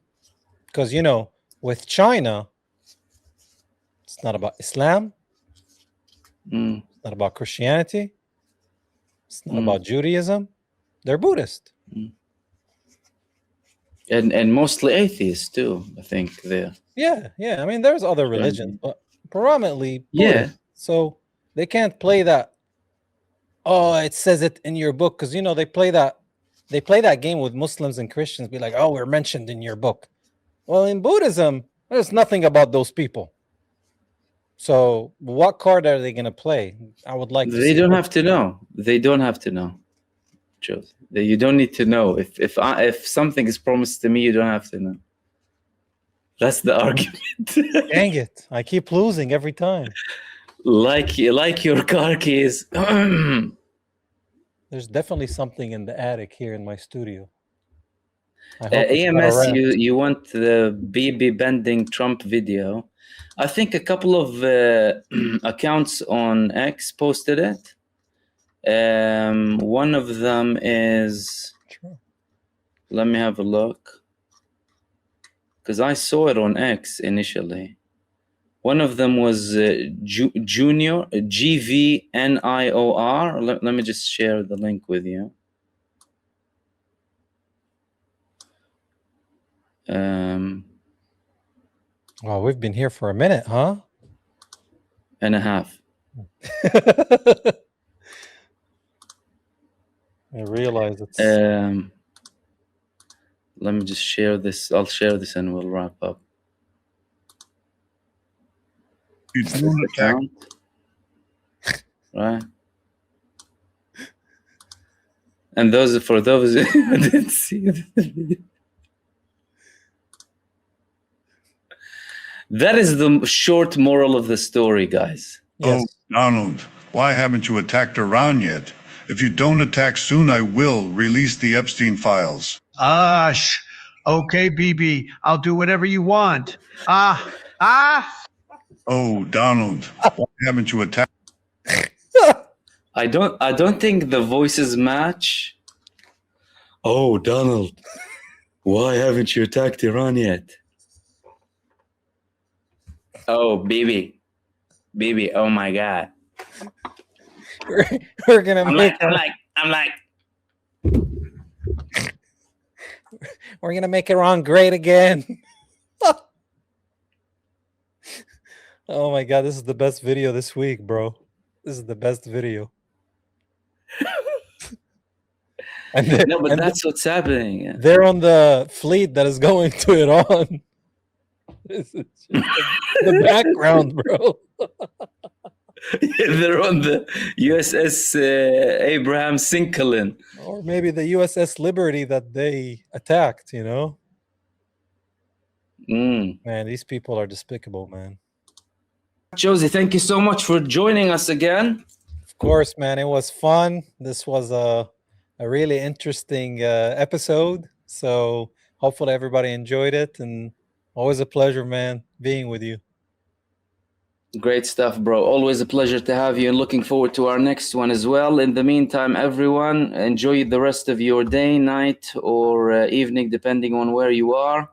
Because, you know, with China, it's not about Islam. It's not about Christianity. It's not about Judaism. They're Buddhist. And mostly atheists too, I think there. Yeah. I mean, there's other religions, but predominantly Buddhist. Yeah. So they can't play that. Oh, it says it in your book, because you know they play that game with Muslims and Christians. Be like, oh, we're mentioned in your book. Well, in Buddhism, there's nothing about those people. So what card are they going to play? I would like to They don't have to know. They don't have to know. You don't need to know. If something is promised to me, you don't have to know. That's the argument. Dang it. I keep losing every time. Like your car keys. There's definitely something in the attic here in my studio. AMS, you want the BB bending Trump video. I think a couple of accounts on X posted it. One of them is... True. Let me have a look. Because I saw it on X initially. One of them was Junior, GVNIOR. Let me just share the link with you. Wow, we've been here for a minute, huh? And a half. I realize it's... let me just share this. I'll share this and we'll wrap up. Right. And for those who didn't see the video. That is the short moral of the story, guys. Yes. Oh, Donald, why haven't you attacked Iran yet? If you don't attack soon, I will release the Epstein files. Okay, BB, I'll do whatever you want. Oh, Donald, why haven't you attacked? I don't think the voices match. Oh, Donald, why haven't you attacked Iran yet? Oh, baby, oh my God. We're gonna I'm make like, We're going to make Iran great again. Oh my God, this is the best video this week, bro. This is the best video. And No, but that's what's happening. they're on the fleet that is going to Iran. This is just the background, bro. They're on the USS Abraham Lincoln. Or maybe the USS Liberty that they attacked, you know? Mm. Man, these people are despicable, man. Josie, thank you so much for joining us again. Of course, man, it was fun. This was a really interesting episode. So hopefully everybody enjoyed it. And always a pleasure, man, being with you. Great stuff, bro. Always a pleasure to have you and looking forward to our next one as well. In the meantime, everyone, enjoy the rest of your day, night, or evening, depending on where you are.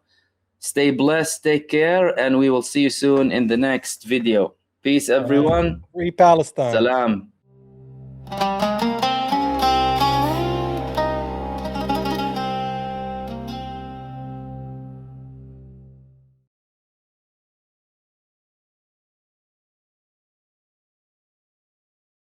Stay blessed, take care, and we will see you soon in the next video. Peace, everyone. Free Palestine. Salam.